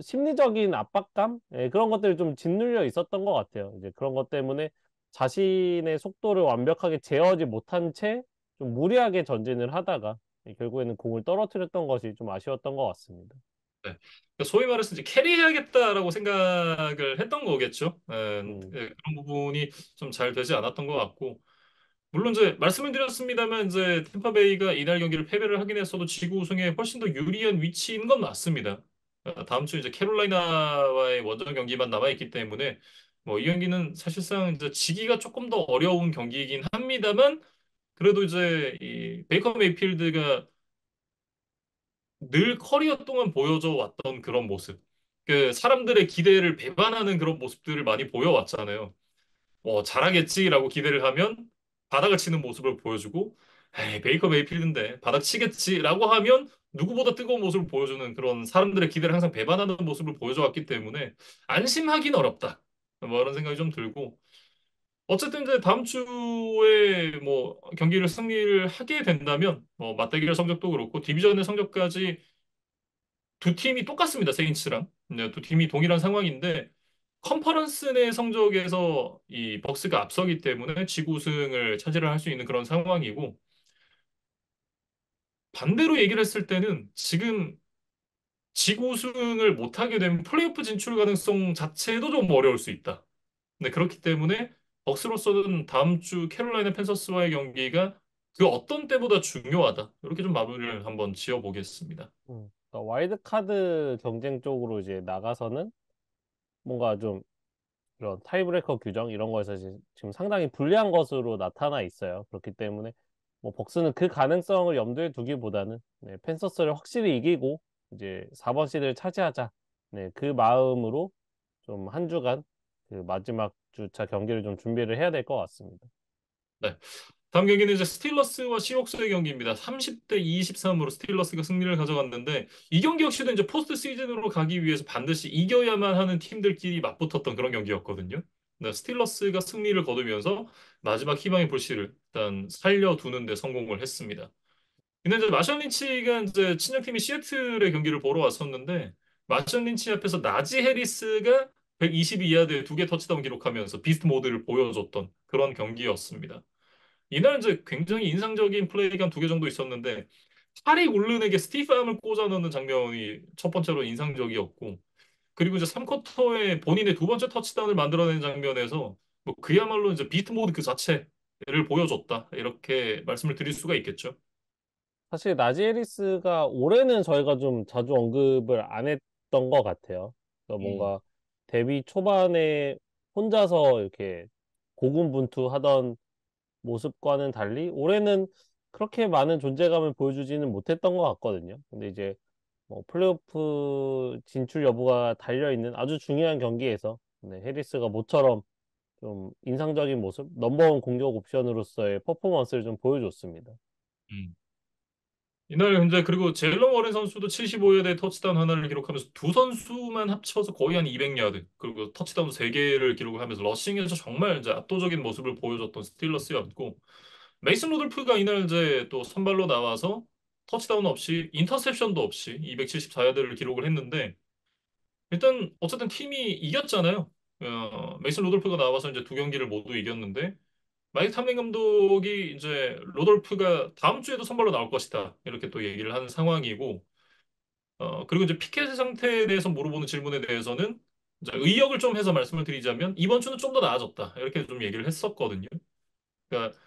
심리적인 압박감? 예, 그런 것들이 좀 짓눌려 있었던 것 같아요. 이제 그런 것 때문에 자신의 속도를 완벽하게 제어하지 못한 채 좀 무리하게 전진을 하다가 결국에는 공을 떨어뜨렸던 것이 좀 아쉬웠던 것 같습니다. 네. 그러니까 소위 말해서 이제 캐리해야겠다라고 생각을 했던 거겠죠. 음. 그런 부분이 좀 잘 되지 않았던 것 같고. 물론 이제 말씀을 드렸습니다만 이제 템파베이가 이날 경기를 패배를 하긴 했어도 지구 우승에 훨씬 더 유리한 위치인 건 맞습니다. 다음 주 이제 캐롤라이나와의 원정 경기만 남아 있기 때문에 뭐 이 경기는 사실상 이제 지기가 조금 더 어려운 경기이긴 합니다만 그래도 이제 이 베이커 메이필드가 늘 커리어 동안 보여줘 왔던 그런 모습. 그 사람들의 기대를 배반하는 그런 모습들을 많이 보여왔잖아요. 잘하겠지라고 기대를 하면 바닥을 치는 모습을 보여주고, 에이, 베이커 메이필드인데 바닥 치겠지라고 하면 누구보다 뜨거운 모습을 보여주는 그런 사람들의 기대를 항상 배반하는 모습을 보여줘 왔기 때문에 안심하긴 어렵다. 뭐 이런 생각이 좀 들고. 어쨌든 이제 다음 주에 뭐 경기를 승리를 하게 된다면 맞대결 성적도 그렇고 디비전의 성적까지 두 팀이 똑같습니다. 세인츠랑. 네, 두 팀이 동일한 상황인데 컨퍼런스 내 성적에서 이 벅스가 앞서기 때문에 지구 우승을 차지를 할 수 있는 그런 상황이고 반대로 얘기를 했을 때는 지금 지구 우승을 못하게 되면 플레이오프 진출 가능성 자체도 좀 어려울 수 있다. 네, 그렇기 때문에 벅스로서는 다음 주 캐롤라이나 팬서스와의 경기가 그 어떤 때보다 중요하다. 이렇게 좀 마무리를 한번 지어보겠습니다. 그러니까 와일드 카드 경쟁 쪽으로 이제 나가서는 뭔가 좀 이런 타이브레이커 규정 이런 거에서 지금 상당히 불리한 것으로 나타나 있어요. 그렇기 때문에 뭐 벅스는 그 가능성을 염두에 두기보다는 네, 펜서스를 확실히 이기고 이제 4번 시드를 차지하자. 네, 그 마음으로 좀 한 주간 그 마지막 주차 경기를 좀 준비를 해야 될 것 같습니다. 네. 다음 경기는 이제 스틸러스와 시옥스의 경기입니다. 30대 23으로 스틸러스가 승리를 가져갔는데 이 경기 역시도 이제 포스트 시즌으로 가기 위해서 반드시 이겨야만 하는 팀들끼리 맞붙었던 그런 경기였거든요. 네, 스틸러스가 승리를 거두면서 마지막 희망의 불씨를 일단 살려두는 데 성공을 했습니다. 근데 이제 마션 린치가 이제 친정팀이 시애틀의 경기를 보러 왔었는데 마션 린치 앞에서 나지 해리스가 122 야드에 두 개 터치다운 기록하면서 비스트 모드를 보여줬던 그런 경기였습니다. 이날 이제 굉장히 인상적인 플레이가 한 두 개 정도 있었는데 타릭 울른에게 스티브 암을 꽂아 넣는 장면이 첫 번째로 인상적이었고 그리고 이제 3쿼터에 본인의 두 번째 터치다운을 만들어낸 장면에서 뭐 그야말로 이제 비트 모드 그 자체를 보여줬다 이렇게 말씀을 드릴 수가 있겠죠. 사실 나지 해리스가 올해는 저희가 좀 자주 언급을 안 했던 것 같아요. 그러니까 음, 뭔가 데뷔 초반에 혼자서 이렇게 고군분투하던 모습과는 달리 올해는 그렇게 많은 존재감을 보여주지는 못했던 것 같거든요. 근데 이제 뭐 플레이오프 진출 여부가 달려있는 아주 중요한 경기에서 네, 해리스가 모처럼 좀 인상적인 모습, 넘버원 공격 옵션으로서의 퍼포먼스를 좀 보여줬습니다. 음. 이날 이제 그리고 제일런 워렌 선수도 75야드의 터치다운 하나를 기록하면서 두 선수만 합쳐서 거의 한 200야드 그리고 터치다운 3개를 기록을 하면서 러싱에서 정말 이제 압도적인 모습을 보여줬던 스틸러스였고 메이슨 루돌프가 이날 이제 또 선발로 나와서 터치다운 없이 인터셉션도 없이 274야드를 기록을 했는데 일단 어쨌든 팀이 이겼잖아요. 메이슨 루돌프가 나와서 이제 두 경기를 모두 이겼는데 마이크 탐린 감독이 이제 로돌프가 다음 주에도 선발로 나올 것이다. 이렇게 또 얘기를 하는 상황이고, 그리고 이제 피켓의 상태에 대해서 물어보는 질문에 대해서는 이제 의역을 좀 해서 말씀을 드리자면 이번 주는 좀 더 나아졌다. 이렇게 좀 얘기를 했었거든요. 그러니까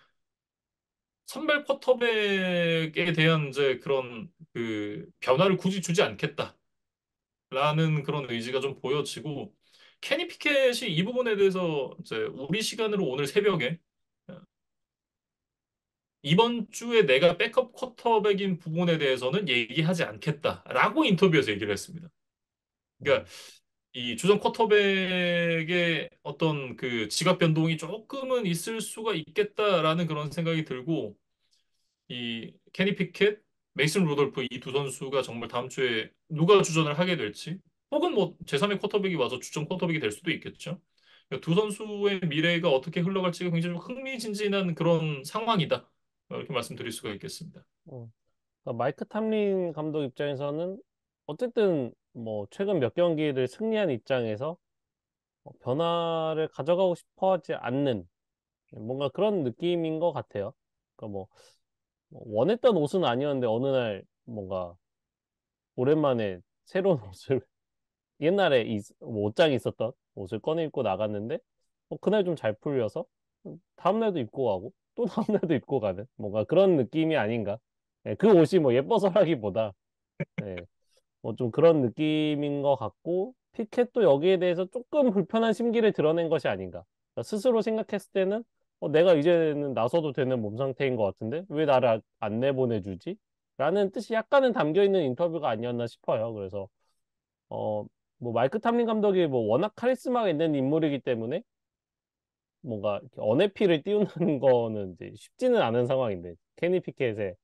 선발 쿼터백에 대한 이제 그런 그 변화를 굳이 주지 않겠다라는 그런 의지가 좀 보여지고, 케니 피켓이 이 부분에 대해서 이제 우리 시간으로 오늘 새벽에 이번 주에 내가 백업 쿼터백인 부분에 대해서는 얘기하지 않겠다라고 인터뷰에서 얘기를 했습니다. 그러니까 음, 이 주전 쿼터백의 어떤 그 지각 변동이 조금은 있을 수가 있겠다라는 그런 생각이 들고 이 케니 피켓, 메이슨 루돌프 이 두 선수가 정말 다음 주에 누가 주전을 하게 될지 혹은 뭐 제3의 쿼터백이 와서 주전 쿼터백이 될 수도 있겠죠. 그러니까 두 선수의 미래가 어떻게 흘러갈지가 굉장히 좀 흥미진진한 그런 상황이다. 이렇게 말씀드릴 수가 있겠습니다. 그러니까 마이크 탐린 감독 입장에서는 어쨌든 뭐 최근 몇 경기를 승리한 입장에서 변화를 가져가고 싶어 하지 않는 뭔가 그런 느낌인 것 같아요. 그러니까 뭐 원했던 옷은 아니었는데 어느 날 뭔가 오랜만에 새로운 옷을 옛날에 뭐 옷장에 있었던 옷을 꺼내 입고 나갔는데 그날 좀 잘 풀려서 다음날도 입고 가고 또 다음날도 입고 가는 뭔가 그런 느낌이 아닌가. 그 옷이 뭐 예뻐서라기보다 네, 뭐 좀 그런 느낌인 것 같고, 피켓도 여기에 대해서 조금 불편한 심기를 드러낸 것이 아닌가. 그러니까 스스로 생각했을 때는 내가 이제는 나서도 되는 몸 상태인 것 같은데 왜 나를 안 내보내주지? 라는 뜻이 약간은 담겨 있는 인터뷰가 아니었나 싶어요. 그래서 어, 뭐 마이크 탐린 감독이 뭐 워낙 카리스마가 있는 인물이기 때문에 뭔가 이렇게 언해피를 띄운다는 거는 이제 쉽지는 않은 상황인데 케니 피켓의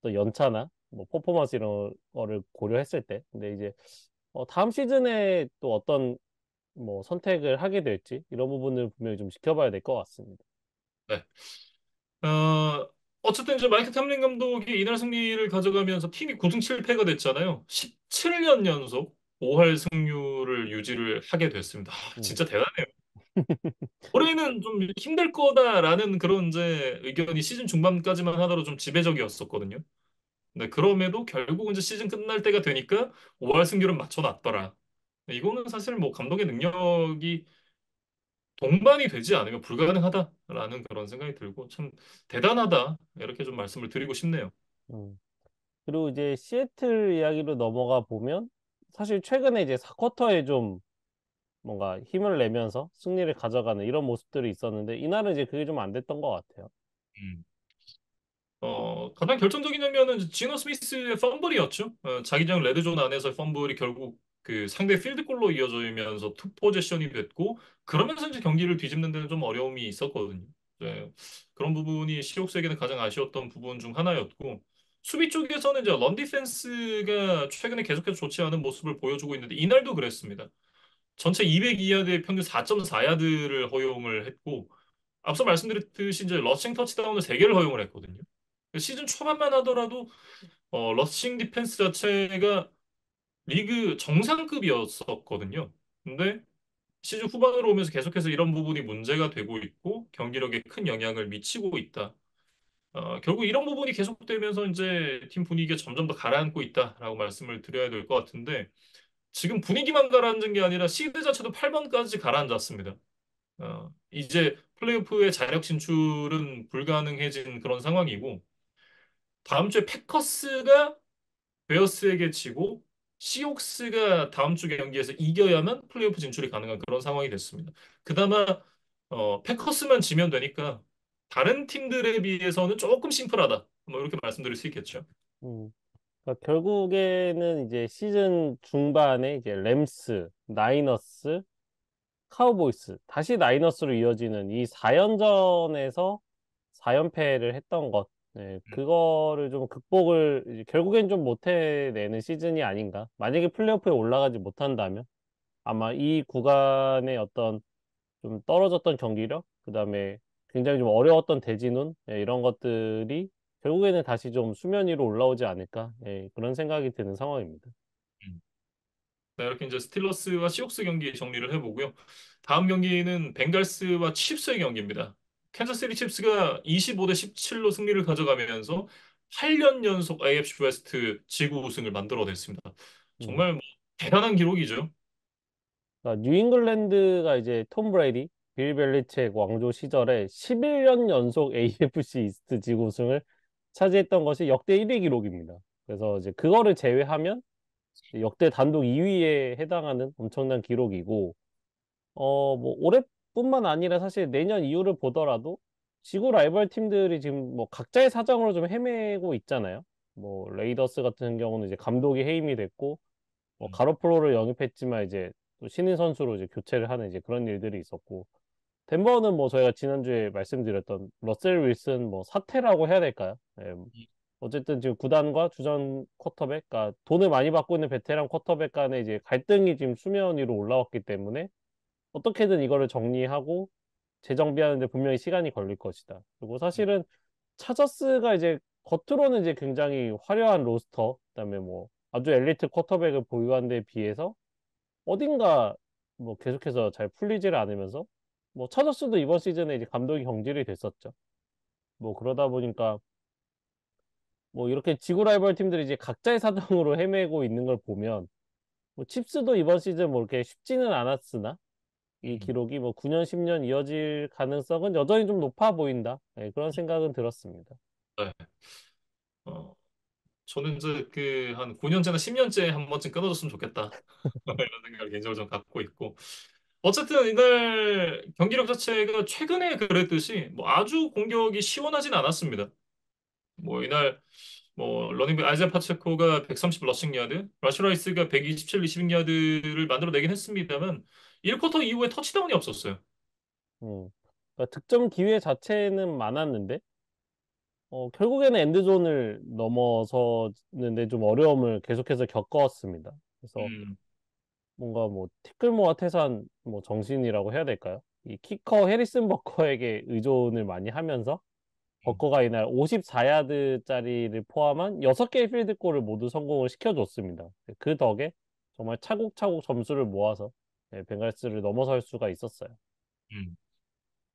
또 연차나 뭐 퍼포먼스 이런 거를 고려했을 때 근데 이제 다음 시즌에 또 어떤 뭐 선택을 하게 될지 이런 부분을 분명히 좀 지켜봐야 될 것 같습니다. 네. 어쨌든 이제 마이크 탐린 감독이 이날 승리를 가져가면서 팀이 9승 7패가 됐잖아요. 17년 연속 5할 승률을 유지를 하게 됐습니다. 음, 진짜 대단해요. 올해는 좀 힘들 거다라는 그런 이제 의견이 시즌 중반까지만 하더라도 좀 지배적이었었거든요. 근데 그럼에도 결국 이제 시즌 끝날 때가 되니까 5할 승률은 맞춰놨더라. 이거는 사실 뭐 감독의 능력이 동반이 되지 않으면 불가능하다라는 그런 생각이 들고 참 대단하다 이렇게 좀 말씀을 드리고 싶네요. 음. 그리고 이제 시애틀 이야기로 넘어가 보면 사실 최근에 이제 4쿼터에 좀 뭔가 힘을 내면서 승리를 가져가는 이런 모습들이 있었는데 이날은 이제 그게 좀 안 됐던 것 같아요. 음. 가장 결정적인 장면은 지노 스미스의 펌블이었죠. 자기장 레드존 안에서 펌블이 결국 그 상대 필드골로 이어지면서 투 포제션이 됐고 그러면서 이제 경기를 뒤집는 데는 좀 어려움이 있었거든요. 네, 그런 부분이 시옥스에게는 가장 아쉬웠던 부분 중 하나였고 수비 쪽에서는 이제 런 디펜스가 최근에 계속해서 좋지 않은 모습을 보여주고 있는데 이날도 그랬습니다. 전체 202야드에 평균 4.4야드를 허용을 했고 앞서 말씀드렸듯이 이제 러싱 터치다운을 3개를 허용을 했거든요. 시즌 초반만 하더라도 러싱 디펜스 자체가 리그 정상급이었었거든요. 근데 시즌 후반으로 오면서 계속해서 이런 부분이 문제가 되고 있고 경기력에 큰 영향을 미치고 있다. 결국 이런 부분이 계속되면서 이제 팀 분위기가 점점 더 가라앉고 있다라고 말씀을 드려야 될 것 같은데 지금 분위기만 가라앉은 게 아니라 시드 자체도 8번까지 가라앉았습니다. 이제 플레이오프의 자력 진출은 불가능해진 그런 상황이고 다음 주에 패커스가 베어스에게 지고 시옥스가 다음 주 경기에서 이겨야만 플레이오프 진출이 가능한 그런 상황이 됐습니다. 그나마 패커스만 지면 되니까 다른 팀들에 비해서는 조금 심플하다. 뭐 이렇게 말씀드릴 수 있겠죠. 음. 그러니까 결국에는 이제 시즌 중반에 이제 램스, 나이너스, 카우보이스, 다시 나이너스로 이어지는 이 4연전에서 4연패를 했던 것, 네, 그거를 좀 극복을 이제 결국엔 좀 못해내는 시즌이 아닌가. 만약에 플레이오프에 올라가지 못한다면 아마 이 구간의 어떤 좀 떨어졌던 경기력, 그다음에 굉장히 좀 어려웠던 대진운, 예, 이런 것들이 결국에는 다시 좀 수면 위로 올라오지 않을까, 예, 그런 생각이 드는 상황입니다. 음. 네, 이렇게 이제 스틸러스와 시옥스 경기 정리를 해보고요. 다음 경기는 벵갈스와 칩스의 경기입니다. 캔자스시티 칩스가 25대 17로 승리를 가져가면서 8년 연속 AFC 웨스트 지구 우승을 만들어냈습니다. 음. 정말 뭐 대단한 기록이죠. 그러니까 뉴잉글랜드가 이제 톰 브레이디, 빌 벨리책 왕조 시절에 11년 연속 AFC 이스트 지구 우승을 차지했던 것이 역대 1위 기록입니다. 그래서 이제 그거를 제외하면 역대 단독 2위에 해당하는 엄청난 기록이고, 뭐 올해뿐만 아니라 사실 내년 이후를 보더라도 지구 라이벌 팀들이 지금 뭐 각자의 사정으로 좀 헤매고 있잖아요. 뭐 레이더스 같은 경우는 이제 감독이 해임이 됐고, 뭐 음, 가로폴로를 영입했지만 이제 또 신인 선수로 이제 교체를 하는 이제 그런 일들이 있었고, 덴버는 뭐 저희가 지난주에 말씀드렸던 러셀 윌슨 뭐 사태라고 해야 될까요? 예, 어쨌든 지금 구단과 주전 쿼터백, 그러니까 돈을 많이 받고 있는 베테랑 쿼터백 간의 이제 갈등이 지금 수면 위로 올라왔기 때문에 어떻게든 이거를 정리하고 재정비하는데 분명히 시간이 걸릴 것이다. 그리고 사실은 차저스가 이제 겉으로는 이제 굉장히 화려한 로스터, 그다음에 뭐 아주 엘리트 쿼터백을 보유한 데 비해서 어딘가 뭐 계속해서 잘 풀리지를 않으면서 뭐 차저스도 이번 시즌에 이제 감독이 경질이 됐었죠. 뭐 그러다 보니까 뭐 이렇게 지구 라이벌 팀들이 이제 각자의 사정으로 헤매고 있는 걸 보면 뭐 칩스도 이번 시즌 뭐 이렇게 쉽지는 않았으나 이 음, 기록이 뭐 9년, 10년 이어질 가능성은 여전히 좀 높아 보인다. 네, 그런 생각은 들었습니다. 네. 어, 저는 이제 그 한 9년째나 10년째 한 번쯤 끊어졌으면 좋겠다. 이런 생각을 개인적으로 좀 갖고 있고. 어쨌든 이날 경기력 자체가 최근에 그랬듯이 뭐 아주 공격이 시원하진 않았습니다. 뭐 이날 뭐 러닝백 아이자 파체코가 130 러싱 야드, 라시 라이스가 127 리시빙 야드를 만들어내긴 했습니다만 1쿼터 이후에 터치다운이 없었어요. 음. 그러니까 득점 기회 자체는 많았는데 결국에는 엔드존을 넘어서는데 좀 어려움을 계속해서 겪었습니다. 그래서 음, 뭔가 뭐 티끌모아 태산 뭐 정신이라고 해야 될까요? 이 키커 해리슨 버커에게 의존을 많이 하면서 음, 버커가 이날 54야드짜리를 포함한 6개의 필드골을 모두 성공을 시켜줬습니다. 그 덕에 정말 차곡차곡 점수를 모아서 벤갈스를 넘어설 수가 있었어요. 음.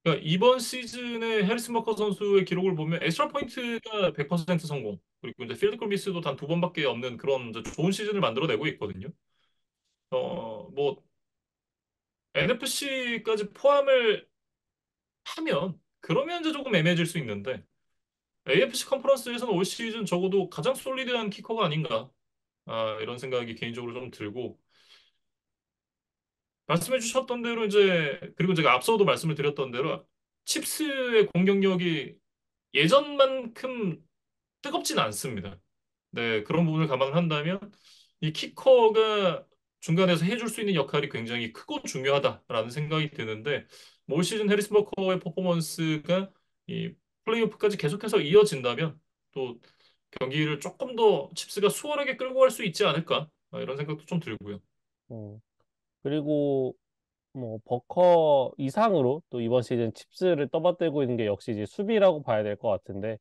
그러니까 이번 시즌에 해리슨 버커 선수의 기록을 보면 엑스트라 포인트가 100% 성공, 그리고 이제 필드골 미스도 단 두 번밖에 없는 그런 이제 좋은 시즌을 만들어내고 있거든요. 뭐 NFC까지 포함을 하면 그러면 이제 조금 애매해질 수 있는데 AFC 컨퍼런스에서는 올 시즌 적어도 가장 솔리드한 키커가 아닌가, 이런 생각이 개인적으로 좀 들고, 말씀해 주셨던 대로 이제, 그리고 제가 앞서도 말씀을 드렸던 대로 칩스의 공격력이 예전만큼 뜨겁진 않습니다. 네, 그런 부분을 감안한다면 이 키커가 중간에서 해줄 수 있는 역할이 굉장히 크고 중요하다라는 생각이 드는데, 뭐올 시즌 해리스 버커의 퍼포먼스가 이 플레이오프까지 계속해서 이어진다면 또 경기를 조금 더 칩스가 수월하게 끌고 갈 수 있지 않을까, 이런 생각도 좀 들고요. 음, 그리고 뭐 버커 이상으로 또 이번 시즌 칩스를 떠받들고 있는 게 역시 이제 수비라고 봐야 될 것 같은데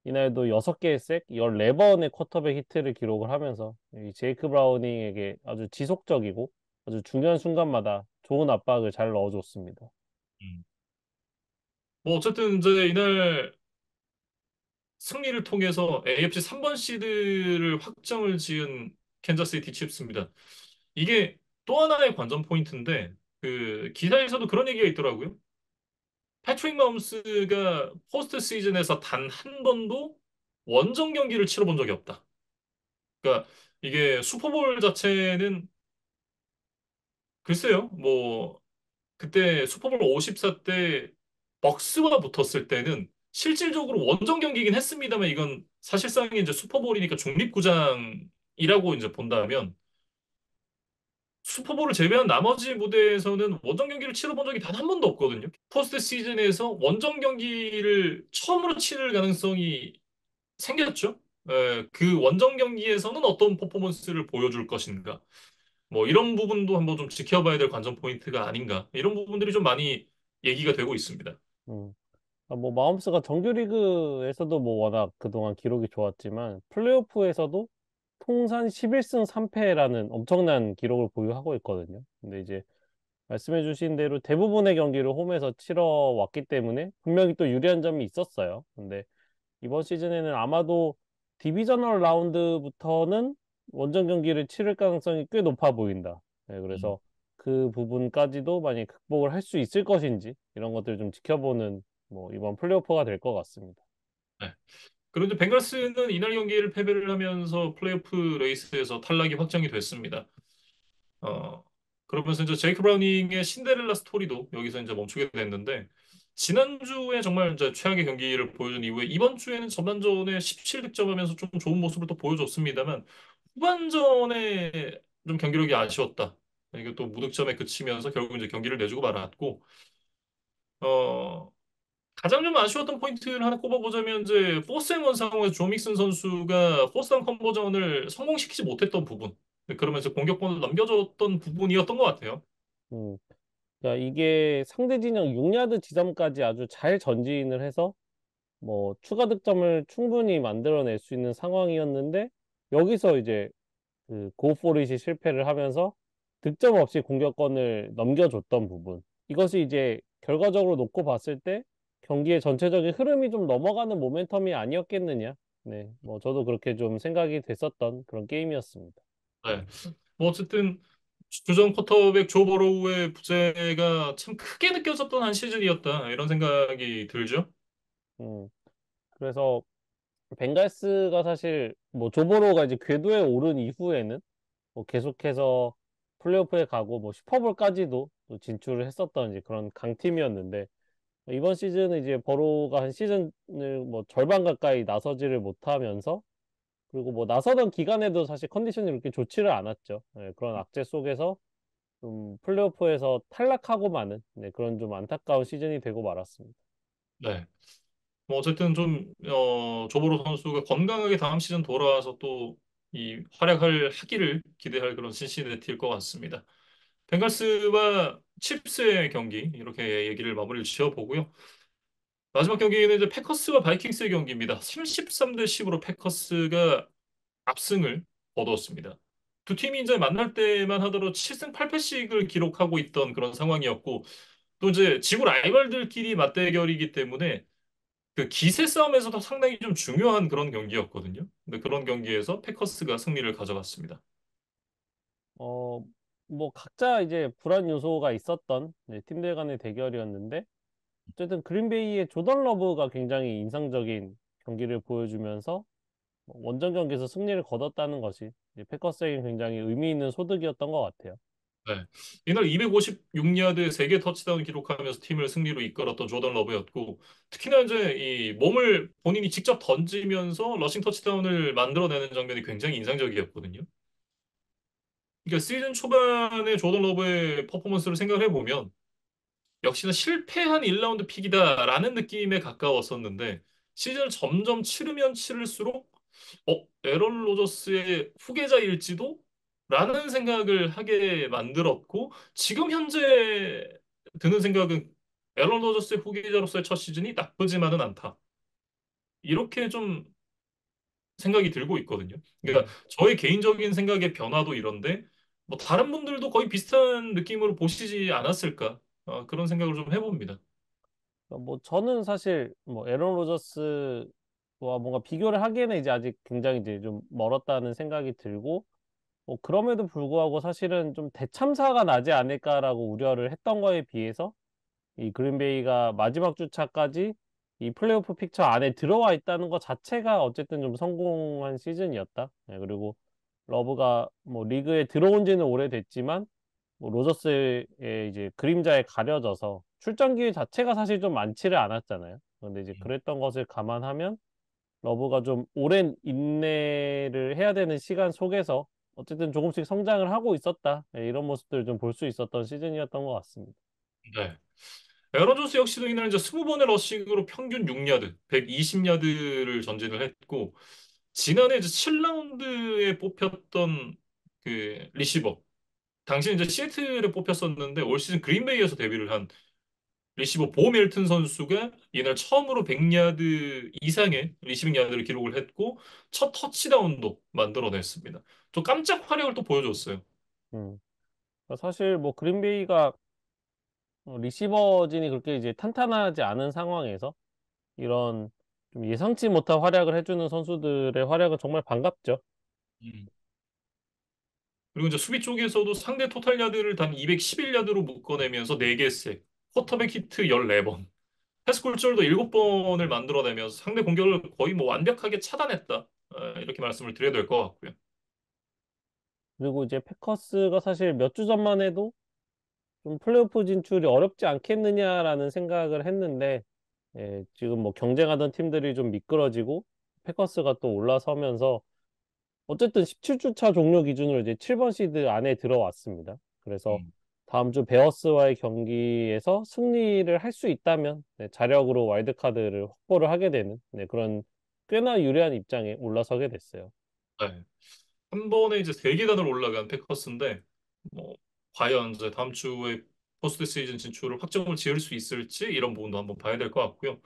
이날도 6개의 색, 14번의 쿼터백 히트를 기록을 하면서 이 제이크 브라우닝에게 아주 지속적이고 아주 중요한 순간마다 좋은 압박을 잘 넣어줬습니다. 음. 뭐 어쨌든 이제 이날 승리를 통해서 AFC 3번 시드를 확정을 지은 캔자스시티 칩스입니다. 이게 또 하나의 관전 포인트인데 그 기사에서도 그런 얘기가 있더라고요. 패트릭 마홈스가 포스트 시즌에서 단 한 번도 원정 경기를 치러본 적이 없다. 그러니까 이게 슈퍼볼 자체는 글쎄요. 뭐 그때 슈퍼볼 54 때 벅스와 붙었을 때는 실질적으로 원정 경기이긴 했습니다만 이건 사실상 이제 슈퍼볼이니까 중립구장이라고 이제 본다면 슈퍼볼을 제외한 나머지 무대에서는 원정 경기를 치러본 적이 단 한 번도 없거든요. 포스트 시즌에서 원정 경기를 처음으로 치를 가능성이 생겼죠. 그 원정 경기에서는 어떤 퍼포먼스를 보여줄 것인가. 뭐 이런 부분도 한번 좀 지켜봐야 될 관전 포인트가 아닌가. 이런 부분들이 좀 많이 얘기가 되고 있습니다. 음. 뭐 마홈스가 정규리그에서도 뭐 워낙 그동안 기록이 좋았지만 플레이오프에서도 통산 11승 3패라는 엄청난 기록을 보유하고 있거든요. 근데 이제 말씀해주신 대로 대부분의 경기를 홈에서 치러 왔기 때문에 분명히 또 유리한 점이 있었어요. 근데 이번 시즌에는 아마도 디비저널 라운드부터는 원정 경기를 치를 가능성이 꽤 높아 보인다. 네, 음, 그래서 그 부분까지도 만약 극복을 할 수 있을 것인지 이런 것들을 좀 지켜보는 뭐 이번 플레이오퍼가 될 것 같습니다. 네. 그런데 벵갈스는 이날 경기를 패배를 하면서 플레이오프 레이스에서 탈락이 확정이 됐습니다. 어, 그러면서 이제 제이크 브라우닝의 신데렐라 스토리도 여기서 이제 멈추게 됐는데, 지난주에 정말 이제 최악의 경기를 보여준 이후에 이번 주에는 전반전에 17득점하면서 좀 좋은 모습을 또 보여줬습니다만 후반전에 좀 경기력이 아쉬웠다. 이게 또 무득점에 그치면서 결국 이제 경기를 내주고 말았고, 어, 가장 좀 아쉬웠던 포인트를 하나 꼽아보자면 이제 포스앤원 상황에서 조 믹슨 선수가 포스앤 컨버전을 성공시키지 못했던 부분. 그러면서 공격권을 넘겨줬던 부분이었던 것 같아요. 음, 그러니까 이게 상대 진영 6야드 지점까지 아주 잘 전진을 해서 뭐 추가 득점을 충분히 만들어낼 수 있는 상황이었는데 여기서 이제 그 고포릿이 실패를 하면서 득점 없이 공격권을 넘겨줬던 부분. 이것이 이제 결과적으로 놓고 봤을 때 경기의 전체적인 흐름이 좀 넘어가는 모멘텀이 아니었겠느냐. 네, 뭐 저도 그렇게 좀 생각이 됐었던 그런 게임이었습니다. 네. 뭐 어쨌든 주전 쿼터백 조 버로우의 부재가 참 크게 느껴졌던 한 시즌이었다, 이런 생각이 들죠. 음, 그래서 벵갈스가 사실 뭐 조보로가 이제 궤도에 오른 이후에는 뭐 계속해서 플레이오프에 가고 뭐 슈퍼볼까지도 또 진출을 했었던 이제 그런 강팀이었는데 이번 시즌은 이제 버로가 한 시즌을 뭐 절반 가까이 나서지를 못하면서 그리고 뭐 나서던 기간에도 사실 컨디션이 그렇게 좋지를 않았죠. 네, 그런 악재 속에서 좀 플레이오프에서 탈락하고 마는 네, 그런 좀 안타까운 시즌이 되고 말았습니다. 네. 뭐 어쨌든 좀 조보로 선수가 건강하게 다음 시즌 돌아와서 또 이 활약을 하기를 기대할 그런 신시내티일 것 같습니다. 벵갈스와 칩스의 경기 이렇게 얘기를 마무리를 지어보고요. 마지막 경기는 이제 패커스와 바이킹스의 경기입니다. 33대 10으로 패커스가 압승을 거두었습니다. 두 팀이 이제 만날 때만 하더라도 7승 8패씩을 기록하고 있던 그런 상황이었고 또 이제 지구 라이벌들끼리 맞대결이기 때문에 그 기세 싸움에서도 상당히 좀 중요한 그런 경기였거든요. 근데 그런 경기에서 패커스가 승리를 가져갔습니다. 어, 뭐 각자 이제 불안 요소가 있었던 네, 팀들 간의 대결이었는데 어쨌든 그린베이의 조던 러브가 굉장히 인상적인 경기를 보여주면서 원정 경기에서 승리를 거뒀다는 것이 이제 패커스에겐 굉장히 의미 있는 소득이었던 것 같아요. 네. 이날 256야드 3개 터치다운 기록하면서 팀을 승리로 이끌었던 조던 러브였고 특히나 이제 이 몸을 본인이 직접 던지면서 러싱 터치다운을 만들어내는 장면이 굉장히 인상적이었거든요. 그러니까 시즌 초반에 조던 러브의 퍼포먼스를 생각을 해보면 역시나 실패한 1라운드 픽이다라는 느낌에 가까웠었는데 시즌을 점점 치르면 치를수록 에런 로저스의 후계자일지도? 라는 생각을 하게 만들었고 지금 현재 드는 생각은 에런 로저스의 후계자로서의 첫 시즌이 나쁘지만은 않다. 이렇게 좀 생각이 들고 있거든요. 그러니까 음. 저의 개인적인 생각의 변화도 이런데 뭐 다른 분들도 거의 비슷한 느낌으로 보시지 않았을까? 그런 생각을 좀 해봅니다. 뭐 저는 사실 뭐 에런 로저스와 뭔가 비교를 하기에는 이제 아직 굉장히 이제 좀 멀었다는 생각이 들고 뭐 그럼에도 불구하고 사실은 좀 대참사가 나지 않을까라고 우려를 했던 거에 비해서 이 그린베이가 마지막 주차까지 이 플레이오프 픽처 안에 들어와 있다는 것 자체가 어쨌든 좀 성공한 시즌이었다. 네, 그리고 러브가 뭐 리그에 들어온 지는 오래됐지만 뭐 로저스의 이제 그림자에 가려져서 출전 기회 자체가 사실 좀 많지를 않았잖아요. 근데 이제 그랬던 것을 감안하면 러브가 좀 오랜 인내를 해야 되는 시간 속에서 어쨌든 조금씩 성장을 하고 있었다. 네, 이런 모습들을 좀 볼 수 있었던 시즌이었던 것 같습니다. 네. 에런 존스 역시도 이날 이제 20번의 러싱으로 평균 6야드, 120야드를 전진을 했고, 지난해 이제 7라운드에 뽑혔던 그 리시버, 당시 이제 시애틀에 뽑혔었는데 올 시즌 그린베이에서 데뷔를 한 리시버 보 멜튼 선수가 이날 처음으로 100야드 이상의 리시빙 야드를 기록을 했고, 첫 터치다운도 만들어냈습니다. 또 깜짝 활약을 또 보여줬어요. 음. 사실 뭐 그린베이가 리시버진이 그렇게 이제 탄탄하지 않은 상황에서 이런 좀 예상치 못한 활약을 해주는 선수들의 활약은 정말 반갑죠. 음. 그리고 이제 수비 쪽에서도 상대 토탈 야드를 단 211야드로 묶어내면서 4개 색, 쿼터백 히트 14번, 패스 굴절도 7번을 만들어내면서 상대 공격을 거의 뭐 완벽하게 차단했다. 이렇게 말씀을 드려야 될 것 같고요. 그리고 이제 패커스가 사실 몇 주 전만 해도 좀 플레이오프 진출이 어렵지 않겠느냐라는 생각을 했는데 지금 뭐 경쟁하던 팀들이 좀 미끄러지고 패커스가 또 올라서면서 어쨌든 17주차 종료 기준으로 이제 7번 시드 안에 들어왔습니다. 그래서 음, 다음 주 베어스와의 경기에서 승리를 할 수 있다면 네, 자력으로 와일드카드를 확보를 하게 되는 네, 그런 꽤나 유리한 입장에 올라서게 됐어요. 네. 한 번에 이제 3계단을 올라간 패커스인데, 뭐, 과연 이제 다음 주에 포스트 시즌 진출을 확정을 지을 수 있을지 이런 부분도 한번 봐야 될 것 같고요.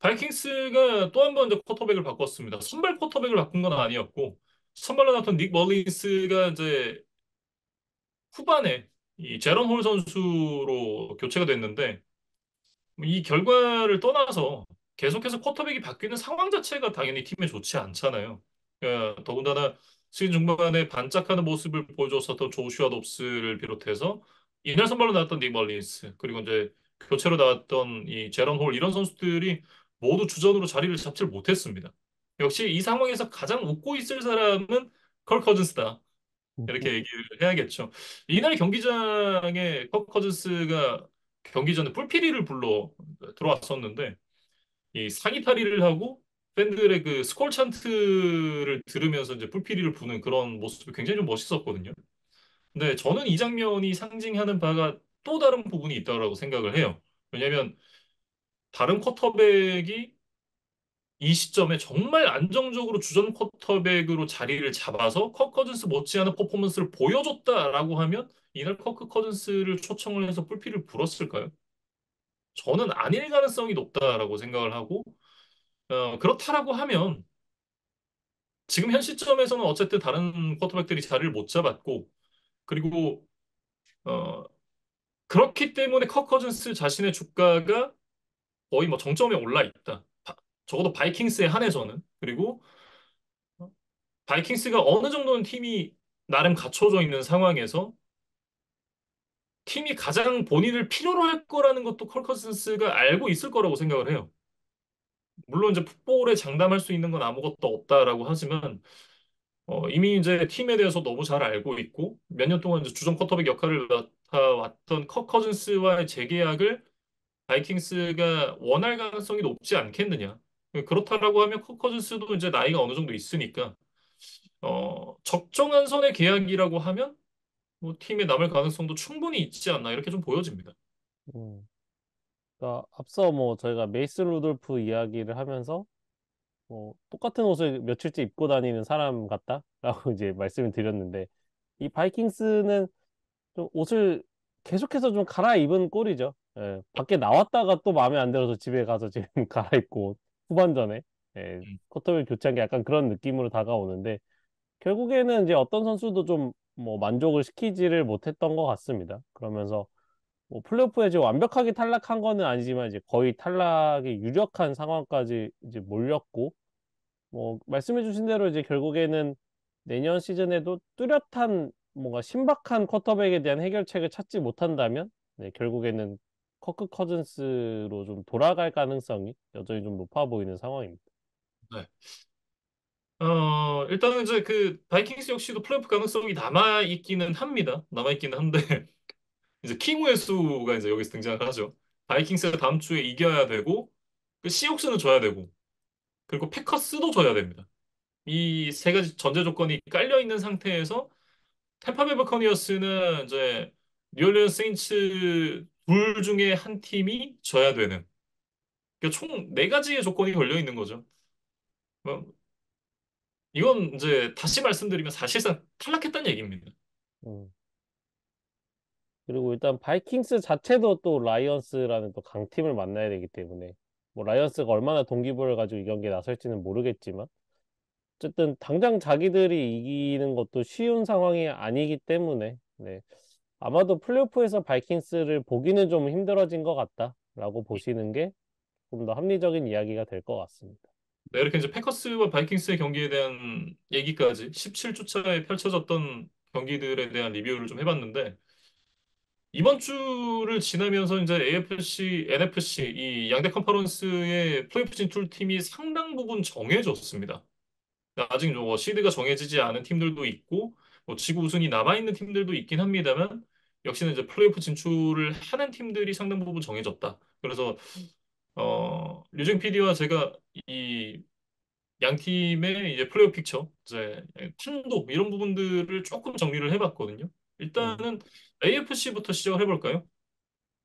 바이킹스가 또 한 번 이제 쿼터백을 바꿨습니다. 선발 쿼터백을 바꾼 건 아니었고, 선발로 나왔던 닉 멀린스가 이제 후반에 이 제런 홀 선수로 교체가 됐는데, 이 결과를 떠나서 계속해서 쿼터백이 바뀌는 상황 자체가 당연히 팀에 좋지 않잖아요. 더군다나 시즌 중반에 반짝하는 모습을 보여줬었던 조슈아 dobs를 비롯해서 이날 선발로 나왔던 닉 멀린스 그리고 이제 교체로 나왔던 이 제런 홀 이런 선수들이 모두 주전으로 자리를 잡지를 못했습니다. 역시 이 상황에서 가장 웃고 있을 사람은 컬 커즌스다. 이렇게 얘기를 해야겠죠. 이날 경기장에 컬 커즌스가 경기 전에 뿔피리를 불러 들어왔었는데 이 상의 탈의를 하고 팬들의 그 스콜 찬트를 들으면서 이제 뿔피리를 부는 그런 모습이 굉장히 좀 멋있었거든요. 근데 저는 이 장면이 상징하는 바가 또 다른 부분이 있다고 생각을 해요. 왜냐하면 다른 쿼터백이 이 시점에 정말 안정적으로 주전 쿼터백으로 자리를 잡아서 커크 커즌스 못지않은 퍼포먼스를 보여줬다라고 하면 이날 커크 커즌스를 초청을 해서 뿔피를 불었을까요? 저는 아닐 가능성이 높다라고 생각을 하고 그렇다라고 하면 지금 현 시점에서는 어쨌든 다른 쿼터백들이 자리를 못 잡았고 그리고 어, 그렇기 때문에 커크 커즌스 자신의 주가가 거의 뭐 정점에 올라 있다. 적어도 바이킹스에 한해서는 그리고 바이킹스가 어느 정도는 팀이 나름 갖춰져 있는 상황에서 팀이 가장 본인을 필요로 할 거라는 것도 컬 커슨스가 알고 있을 거라고 생각을 해요. 물론 이제 풋볼에 장담할 수 있는 건 아무것도 없다라고 하지만 이미 이제 팀에 대해서 너무 잘 알고 있고 몇 년 동안 이제 주전 쿼터백 역할을 맡아왔던 컬 커즌스와의 재계약을 바이킹스가 원할 가능성이 높지 않겠느냐. 그렇다라고 하면 컬 커즌스도 이제 나이가 어느 정도 있으니까 적정한 선의 계약이라고 하면 뭐 팀에 남을 가능성도 충분히 있지 않나 이렇게 좀 보여집니다. 음. 그러니까 앞서 뭐 저희가 메이슨 루돌프 이야기를 하면서 뭐 똑같은 옷을 며칠째 입고 다니는 사람 같다라고 이제 말씀을 드렸는데 이 바이킹스는 좀 옷을 계속해서 좀 갈아입은 꼴이죠. 예, 밖에 나왔다가 또 마음에 안 들어서 집에 가서 지금 갈아입고 후반전에 예, 음, 쿼터를 교체한 게 약간 그런 느낌으로 다가오는데 결국에는 이제 어떤 선수도 좀 뭐 만족을 시키지를 못했던 것 같습니다. 그러면서 뭐 플레이오프에 이제 완벽하게 탈락한 거는 아니지만 이제 거의 탈락이 유력한 상황까지 이제 몰렸고 뭐 말씀해 주신 대로 이제 결국에는 내년 시즌에도 뚜렷한 뭔가 신박한 쿼터백에 대한 해결책을 찾지 못한다면 네, 결국에는 커크 커즌스로 좀 돌아갈 가능성이 여전히 좀 높아 보이는 상황입니다. 네. 일단은 이제 그 바이킹스 역시도 플레이오프 가능성이 남아 있기는 합니다. 남아 있기는 한데 이제 킹우의 수가 이제 여기서 등장을 하죠. 바이킹스가 다음 주에 이겨야 되고 그 시옥스는 져야 되고 그리고 패커스도 져야 됩니다. 이 세 가지 전제 조건이 깔려 있는 상태에서 템파베이 버커니어스는 이제 뉴올리언스 세인츠 둘 중에 한 팀이 져야 되는 그러니까 총 네 가지의 조건이 걸려 있는 거죠. 어, 이건 이제 다시 말씀드리면 사실상 탈락했다는 얘기입니다. 음. 그리고 일단 바이킹스 자체도 또 라이언스라는 또 강팀을 만나야 되기 때문에 뭐 라이언스가 얼마나 동기부여를 가지고 이 경기에 나설지는 모르겠지만 어쨌든 당장 자기들이 이기는 것도 쉬운 상황이 아니기 때문에 네. 아마도 플레이오프에서 바이킹스를 보기는 좀 힘들어진 것 같다라고 보시는 게 좀 더 합리적인 이야기가 될 것 같습니다. 네, 이렇게 이제 패커스와 바이킹스의 경기에 대한 얘기까지 17주차에 펼쳐졌던 경기들에 대한 리뷰를 좀 해봤는데 이번 주를 지나면서 이제 AFC, NFC 이 양대 컨퍼런스의 플레이오프 진출 팀이 상당 부분 정해졌습니다. 아직 뭐 시드가 정해지지 않은 팀들도 있고 뭐 지구 우승이 남아있는 팀들도 있긴 합니다만 역시나 이제 플레이오프 진출을 하는 팀들이 상당 부분 정해졌다. 그래서 류정 PD와 제가 이 양 팀의 이제 플레이오프 픽처, 이제 판도 이런 부분들을 조금 정리를 해봤거든요. 음. 일단은 AFC부터 시작을 해볼까요?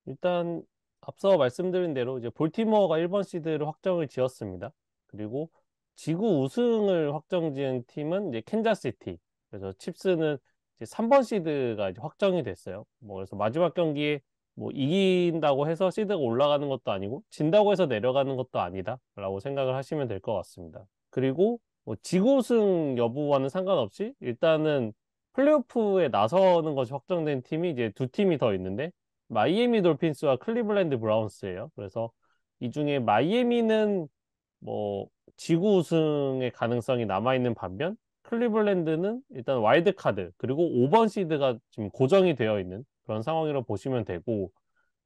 일단 앞서 말씀드린 대로 이제 볼티모어가 1번 시드를 확정을 지었습니다. 그리고 지구 우승을 확정 지은 팀은 이제 캔자스시티. 그래서 칩스는 이제 3번 시드가 이제 확정이 됐어요. 뭐 그래서 마지막 경기에 뭐 이긴다고 해서 시드가 올라가는 것도 아니고 진다고 해서 내려가는 것도 아니다라고 생각을 하시면 될 것 같습니다. 그리고 뭐 지구 우승 여부와는 상관없이 일단은 플레이오프에 나서는 것이 확정된 팀이 이제 두 팀이 더 있는데 마이애미 돌핀스와 클리블랜드 브라운스예요. 그래서 이 중에 마이애미는 뭐 지구 우승의 가능성이 남아있는 반면 클리블랜드는 일단 와일드 카드 그리고 5번 시드가 지금 고정이 되어 있는 그런 상황이라고 보시면 되고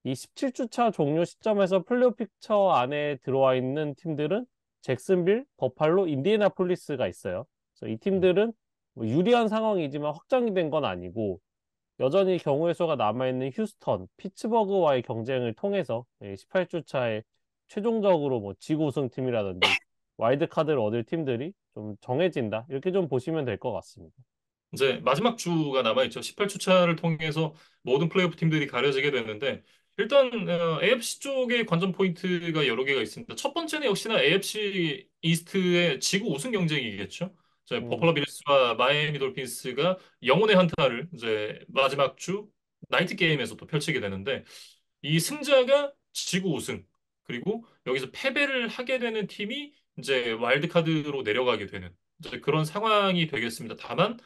이 17주차 종료 시점에서 플레이오프 픽처 안에 들어와 있는 팀들은 잭슨빌, 버팔로, 인디애나폴리스가 있어요. 그래서 이 팀들은 뭐 유리한 상황이지만 확정이 된 건 아니고 여전히 경우의 수가 남아있는 휴스턴, 피츠버그와의 경쟁을 통해서 18주 차에 최종적으로 뭐 지구 우승팀이라든지 와일드카드를 얻을 팀들이 좀 정해진다. 이렇게 좀 보시면 될 것 같습니다. 이제 마지막 주가 남아있죠. 18주 차를 통해서 모든 플레이오프 팀들이 가려지게 되는데 일단 AFC 쪽에 관전 포인트가 여러 개가 있습니다. 첫 번째는 역시나 AFC 이스트의 지구 우승 경쟁이겠죠. 이제 음, 버팔로 빌스와 마이애미 돌핀스가 영혼의 한타를 이제 마지막 주 나이트 게임에서 또 펼치게 되는데 이 승자가 지구 우승 그리고 여기서 패배를 하게 되는 팀이 이제 와일드카드로 내려가게 되는 이제 그런 상황이 되겠습니다. 다만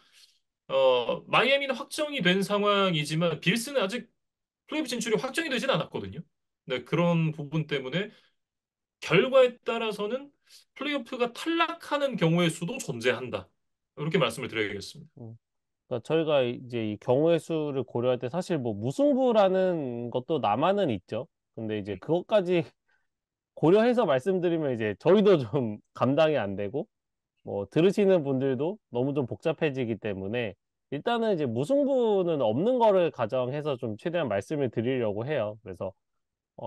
마이애미는 확정이 된 상황이지만 빌스는 아직 플레이오프 진출이 확정이 되진 않았거든요. 네, 그런 부분 때문에 결과에 따라서는 플레이오프가 탈락하는 경우의 수도 존재한다. 이렇게 말씀을 드려야겠습니다. 음. 그러니까 저희가 이제 이 경우의 수를 고려할 때 사실 뭐 무승부라는 것도 남아는 있죠. 근데 이제 그것까지 고려해서 말씀드리면 이제 저희도 좀 감당이 안 되고 뭐 들으시는 분들도 너무 좀 복잡해지기 때문에 일단은 이제 무승부는 없는 거를 가정해서 좀 최대한 말씀을 드리려고 해요. 그래서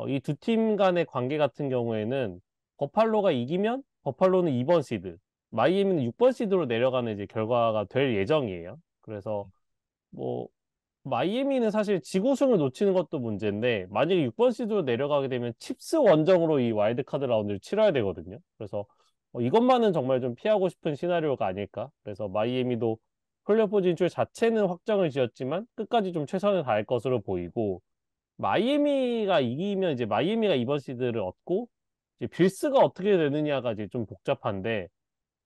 이 두 팀 간의 관계 같은 경우에는 버팔로가 이기면 버팔로는 2번 시드, 마이애미는 6번 시드로 내려가는 이제 결과가 될 예정이에요. 그래서 뭐 마이애미는 사실 지구승을 놓치는 것도 문제인데 만약에 6번 시드로 내려가게 되면 칩스 원정으로 이 와일드카드 라운드를 치러야 되거든요. 그래서 이것만은 정말 좀 피하고 싶은 시나리오가 아닐까. 그래서 마이애미도 플레이오프 진출 자체는 확정을 지었지만 끝까지 좀 최선을 다할 것으로 보이고 마이애미가 이기면 이제 마이애미가 이번 시드를 얻고 이제 빌스가 어떻게 되느냐가 이제 좀 복잡한데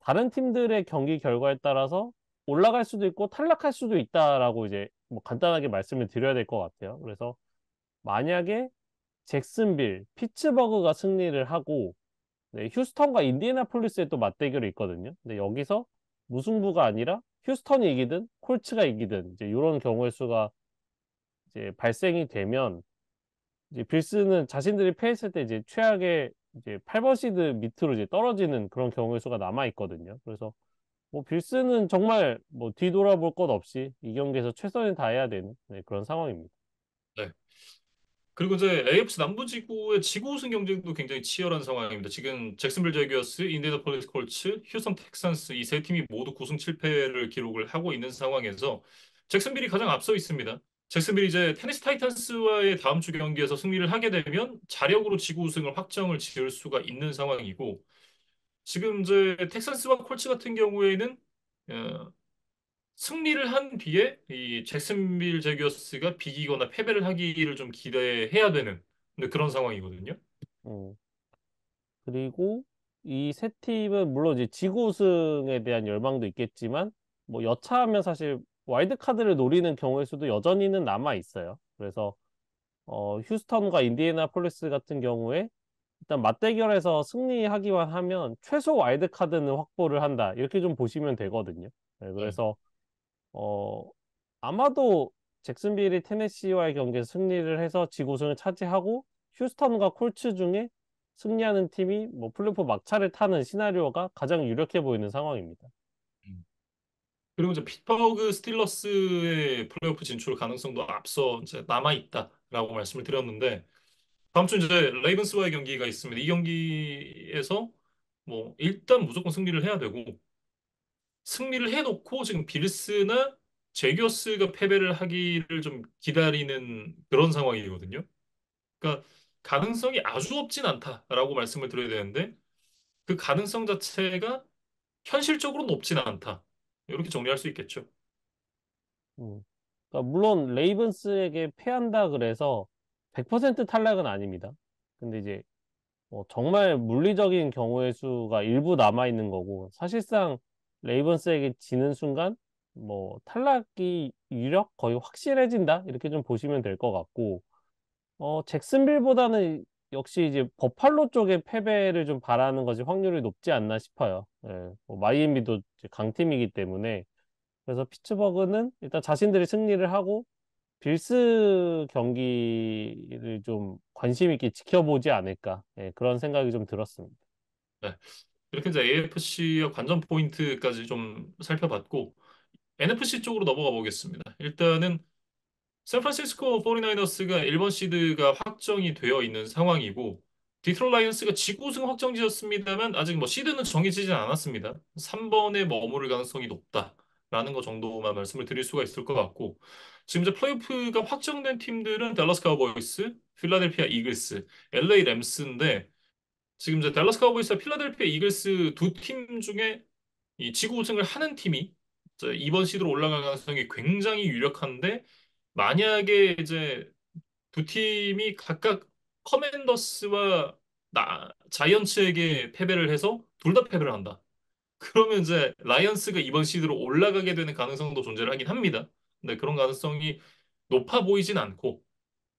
다른 팀들의 경기 결과에 따라서 올라갈 수도 있고 탈락할 수도 있다라고 이제 뭐 간단하게 말씀을 드려야 될 것 같아요. 그래서 만약에 잭슨빌, 피츠버그가 승리를 하고 네, 휴스턴과 인디애나폴리스의 또 맞대결이 있거든요. 근데 여기서 무승부가 아니라 휴스턴이 이기든 콜츠가 이기든 이제 이런 경우의 수가 이제 발생이 되면 이제 빌스는 자신들이 패했을 때 이제 최악의 이제 8번 시드 밑으로 이제 떨어지는 그런 경우의 수가 남아 있거든요. 그래서 뭐 빌스는 정말 뭐 뒤돌아볼 것 없이 이 경기에서 최선을 다해야 되는 네, 그런 상황입니다. 네. 그리고 이제 AFC 남부지구의 지구 우승 경쟁도 굉장히 치열한 상황입니다. 지금 잭슨빌 제기어스, 인디애나폴리스 콜츠, 휴스턴 텍산스 이 세 팀이 모두 9승 7패를 기록을 하고 있는 상황에서 잭슨빌이 가장 앞서 있습니다. 잭슨빌이 이제 테네시 타이탄스와의 다음 주 경기에서 승리를 하게 되면 자력으로 지구 우승을 확정을 지을 수가 있는 상황이고 지금 이제 텍산스와 콜츠 같은 경우에는 어, 승리를 한 뒤에 이 잭슨빌 제기어스가 비기거나 패배를 하기를 좀 기대해야 되는 근데 그런 상황이거든요. 음, 그리고 이 세 팀은 물론 이제 지구 우승에 대한 열망도 있겠지만 뭐 여차하면 사실 와일드 카드를 노리는 경우의 수도 여전히는 남아 있어요. 그래서 휴스턴과 인디애나폴리스 같은 경우에 일단 맞대결에서 승리하기만 하면 최소 와일드 카드는 확보를 한다. 이렇게 좀 보시면 되거든요. 네, 네. 그래서 어, 아마도 잭슨빌이 테네시와의 경기에서 승리를 해서 지구승을 차지하고 휴스턴과 콜츠 중에 승리하는 팀이 뭐 플레이오프 막차를 타는 시나리오가 가장 유력해 보이는 상황입니다. 음. 그리고 이제 피트버그 스틸러스의 플레이오프 진출 가능성도 앞서 이제 남아 있다라고 말씀을 드렸는데 다음 주 이제 레이븐스와의 경기가 있습니다. 이 경기에서 뭐 일단 무조건 승리를 해야 되고 승리를 해놓고 지금 빌스나 제기어스가 패배를 하기를 좀 기다리는 그런 상황이거든요. 그러니까 가능성이 아주 없진 않다라고 말씀을 드려야 되는데 그 가능성 자체가 현실적으로 높진 않다. 이렇게 정리할 수 있겠죠. 음. 그러니까 물론 레이븐스에게 패한다 그래서 100% 탈락은 아닙니다. 근데 이제 정말 물리적인 경우의 수가 일부 남아 있는 거고 사실상 레이븐스에게 지는 순간 뭐 탈락이 유력 거의 확실해진다 이렇게 좀 보시면 될 것 같고 잭슨빌보다는 역시 이제 버팔로 쪽의 패배를 좀 바라는 것이 확률이 높지 않나 싶어요. 예, 뭐 마이애미도 이제 강팀이기 때문에 그래서 피츠버그는 일단 자신들이 승리를 하고 빌스 경기를 좀 관심 있게 지켜보지 않을까. 예, 그런 생각이 좀 들었습니다. 네. 이렇게 이제 AFC와 관전 포인트까지 좀 살펴봤고 NFC 쪽으로 넘어가 보겠습니다. 일단은 샌프란시스코 49어스가 1번 시드가 확정이 되어 있는 상황이고 디트로이트 라이언스가 지구 우승 확정지었습니다만 아직 뭐 시드는 정해지진 않았습니다. 3번에 머무를 가능성이 높다라는 것 정도만 말씀을 드릴 수가 있을 것 같고 지금 이제 플레이오프가 확정된 팀들은 댈러스 카우보이스, 필라델피아 이글스, LA 램스인데 지금 이제 댈러스 카우보이스와 필라델피아 이글스 두 팀 중에 이 지구 우승을 하는 팀이 이제 이번 시드로 올라갈 가능성이 굉장히 유력한데 만약에 이제 두 팀이 각각 커맨더스와 자이언츠에게 패배를 해서 둘 다 패배를 한다. 그러면 이제 라이언스가 이번 시드로 올라가게 되는 가능성도 존재를 하긴 합니다. 근데 그런 가능성이 높아 보이진 않고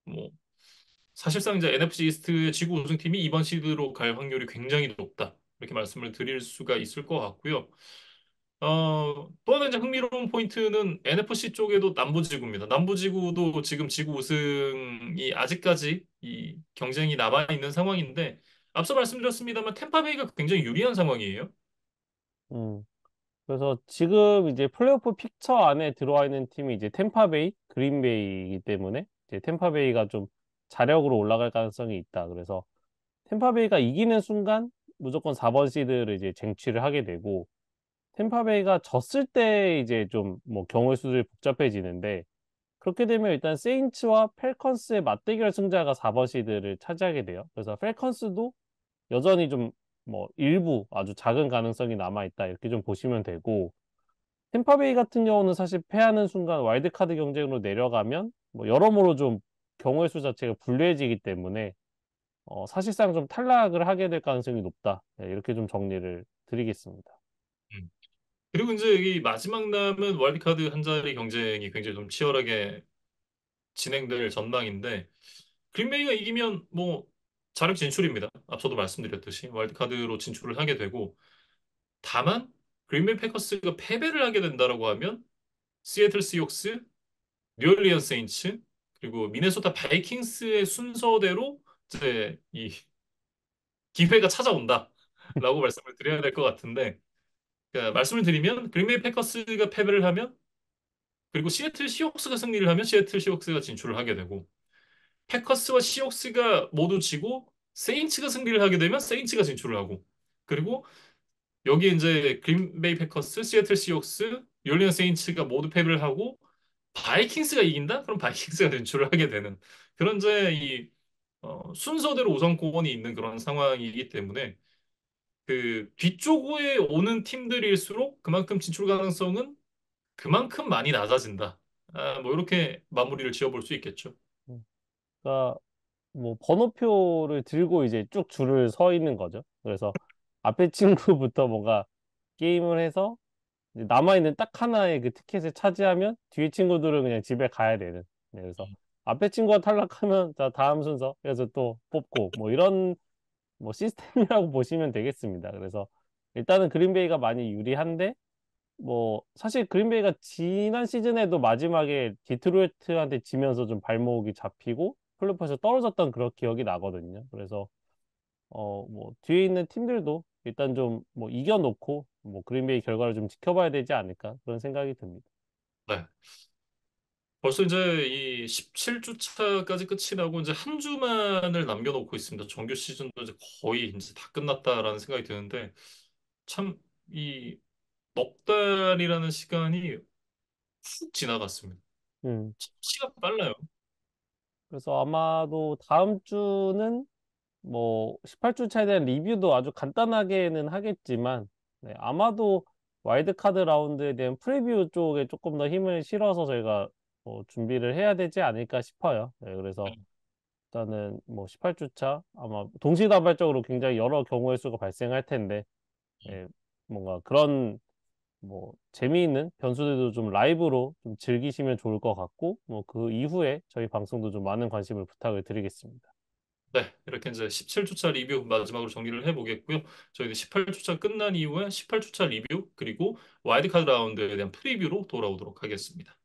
뭐 사실상 이제 NFC 이스트의 지구 우승팀이 이번 시드로 갈 확률이 굉장히 높다. 이렇게 말씀을 드릴 수가 있을 것 같고요. 또 하나 이제 흥미로운 포인트는 NFC 쪽에도 남부지구입니다. 남부지구도 지금 지구 우승이 아직까지 이 경쟁이 남아있는 상황인데 앞서 말씀드렸습니다만 템파베이가 굉장히 유리한 상황이에요. 음. 그래서 지금 이제 플레이오프 픽처 안에 들어와 있는 팀이 이제 템파베이, 그린베이이기 때문에 이제 템파베이가 좀 자력으로 올라갈 가능성이 있다. 그래서 템파베이가 이기는 순간 무조건 4번 시드를 이제 쟁취를 하게 되고 템파베이가 졌을 때 이제 좀 뭐 경우의 수들이 복잡해지는데 그렇게 되면 일단 세인츠와 펠컨스의 맞대결 승자가 4번 시드를 차지하게 돼요. 그래서 펠컨스도 여전히 좀 뭐 일부 아주 작은 가능성이 남아 있다 이렇게 좀 보시면 되고 템파베이 같은 경우는 사실 패하는 순간 와일드카드 경쟁으로 내려가면 뭐 여러모로 좀 경우의 수 자체가 불리해지기 때문에 사실상 좀 탈락을 하게 될 가능성이 높다. 네, 이렇게 좀 정리를 드리겠습니다. 음. 그리고 이제 이 마지막 남은 월드카드 한 자리 경쟁이 굉장히 좀 치열하게 진행될 전망인데 그린베이가 이기면 뭐 자력 진출입니다. 앞서도 말씀드렸듯이 월드카드로 진출을 하게 되고 다만 그린베이 패커스가 패배를 하게 된다라고 하면 시애틀 시옥스, 뉴올리언 세인츠 그리고 미네소타 바이킹스의 순서대로 이제 이 기회가 찾아온다라고 말씀을 드려야 될 것 같은데 그러니까 말씀을 드리면 그린베이 패커스가 패배를 하면 그리고 시애틀 시옥스가 승리를 하면 시애틀 시옥스가 진출을 하게 되고 패커스와 시옥스가 모두 지고 세인츠가 승리를 하게 되면 세인츠가 진출을 하고 그리고 여기 이제 그린베이 패커스, 시애틀 시옥스, 뉴올리언 세인츠가 모두 패배를 하고 바이킹스가 이긴다? 그럼 바이킹스가 진출을 하게 되는 그런 이제 이 순서대로 우선권이 있는 그런 상황이기 때문에 그 뒤쪽에 오는 팀들일수록 그만큼 진출 가능성은 그만큼 많이 낮아진다. 뭐 이렇게 마무리를 지어볼 수 있겠죠. 음. 그러니까 뭐 번호표를 들고 이제 쭉 줄을 서 있는 거죠. 그래서 앞에 친구부터 뭔가 게임을 해서 이제 남아있는 딱 하나의 그 티켓을 차지하면 뒤에 친구들은 그냥 집에 가야 되는. 네, 그래서 앞에 친구가 탈락하면 자 다음 순서 그래서 또 뽑고 뭐 이런 뭐 시스템이라고 보시면 되겠습니다. 그래서 일단은 그린베이가 많이 유리한데 뭐 사실 그린베이가 지난 시즌에도 마지막에 디트로이트한테 지면서 좀 발목이 잡히고 플레이오프에서 떨어졌던 그런 기억이 나거든요. 그래서 뭐 뒤에 있는 팀들도 일단 좀 뭐 이겨놓고 뭐 그린베이 결과를 좀 지켜봐야 되지 않을까 그런 생각이 듭니다. 네. 벌써 이제 이 17주차까지 끝이 나고 이제 한 주만을 남겨놓고 있습니다. 정규 시즌도 이제 거의 이제 다 끝났다라는 생각이 드는데 참 이 넉 달이라는 시간이 훅 지나갔습니다. 음. 참 시간 빨라요. 그래서 아마도 다음 주는 뭐 18주 차에 대한 리뷰도 아주 간단하게는 하겠지만 네, 아마도 와일드카드 라운드에 대한 프리뷰 쪽에 조금 더 힘을 실어서 저희가 준비를 해야 되지 않을까 싶어요. 네, 그래서 일단은 뭐 18주 차 아마 동시다발적으로 굉장히 여러 경우의 수가 발생할 텐데 예, 뭔가 그런 뭐 재미있는 변수들도 좀 라이브로 좀 즐기시면 좋을 것 같고 뭐 그 이후에 저희 방송도 좀 많은 관심을 부탁을 드리겠습니다. 네, 이렇게 이제 17주차 리뷰 마지막으로 정리를 해보겠고요. 저희는 18주차 끝난 이후에 18주차 리뷰 그리고 와일드카드 라운드에 대한 프리뷰로 돌아오도록 하겠습니다.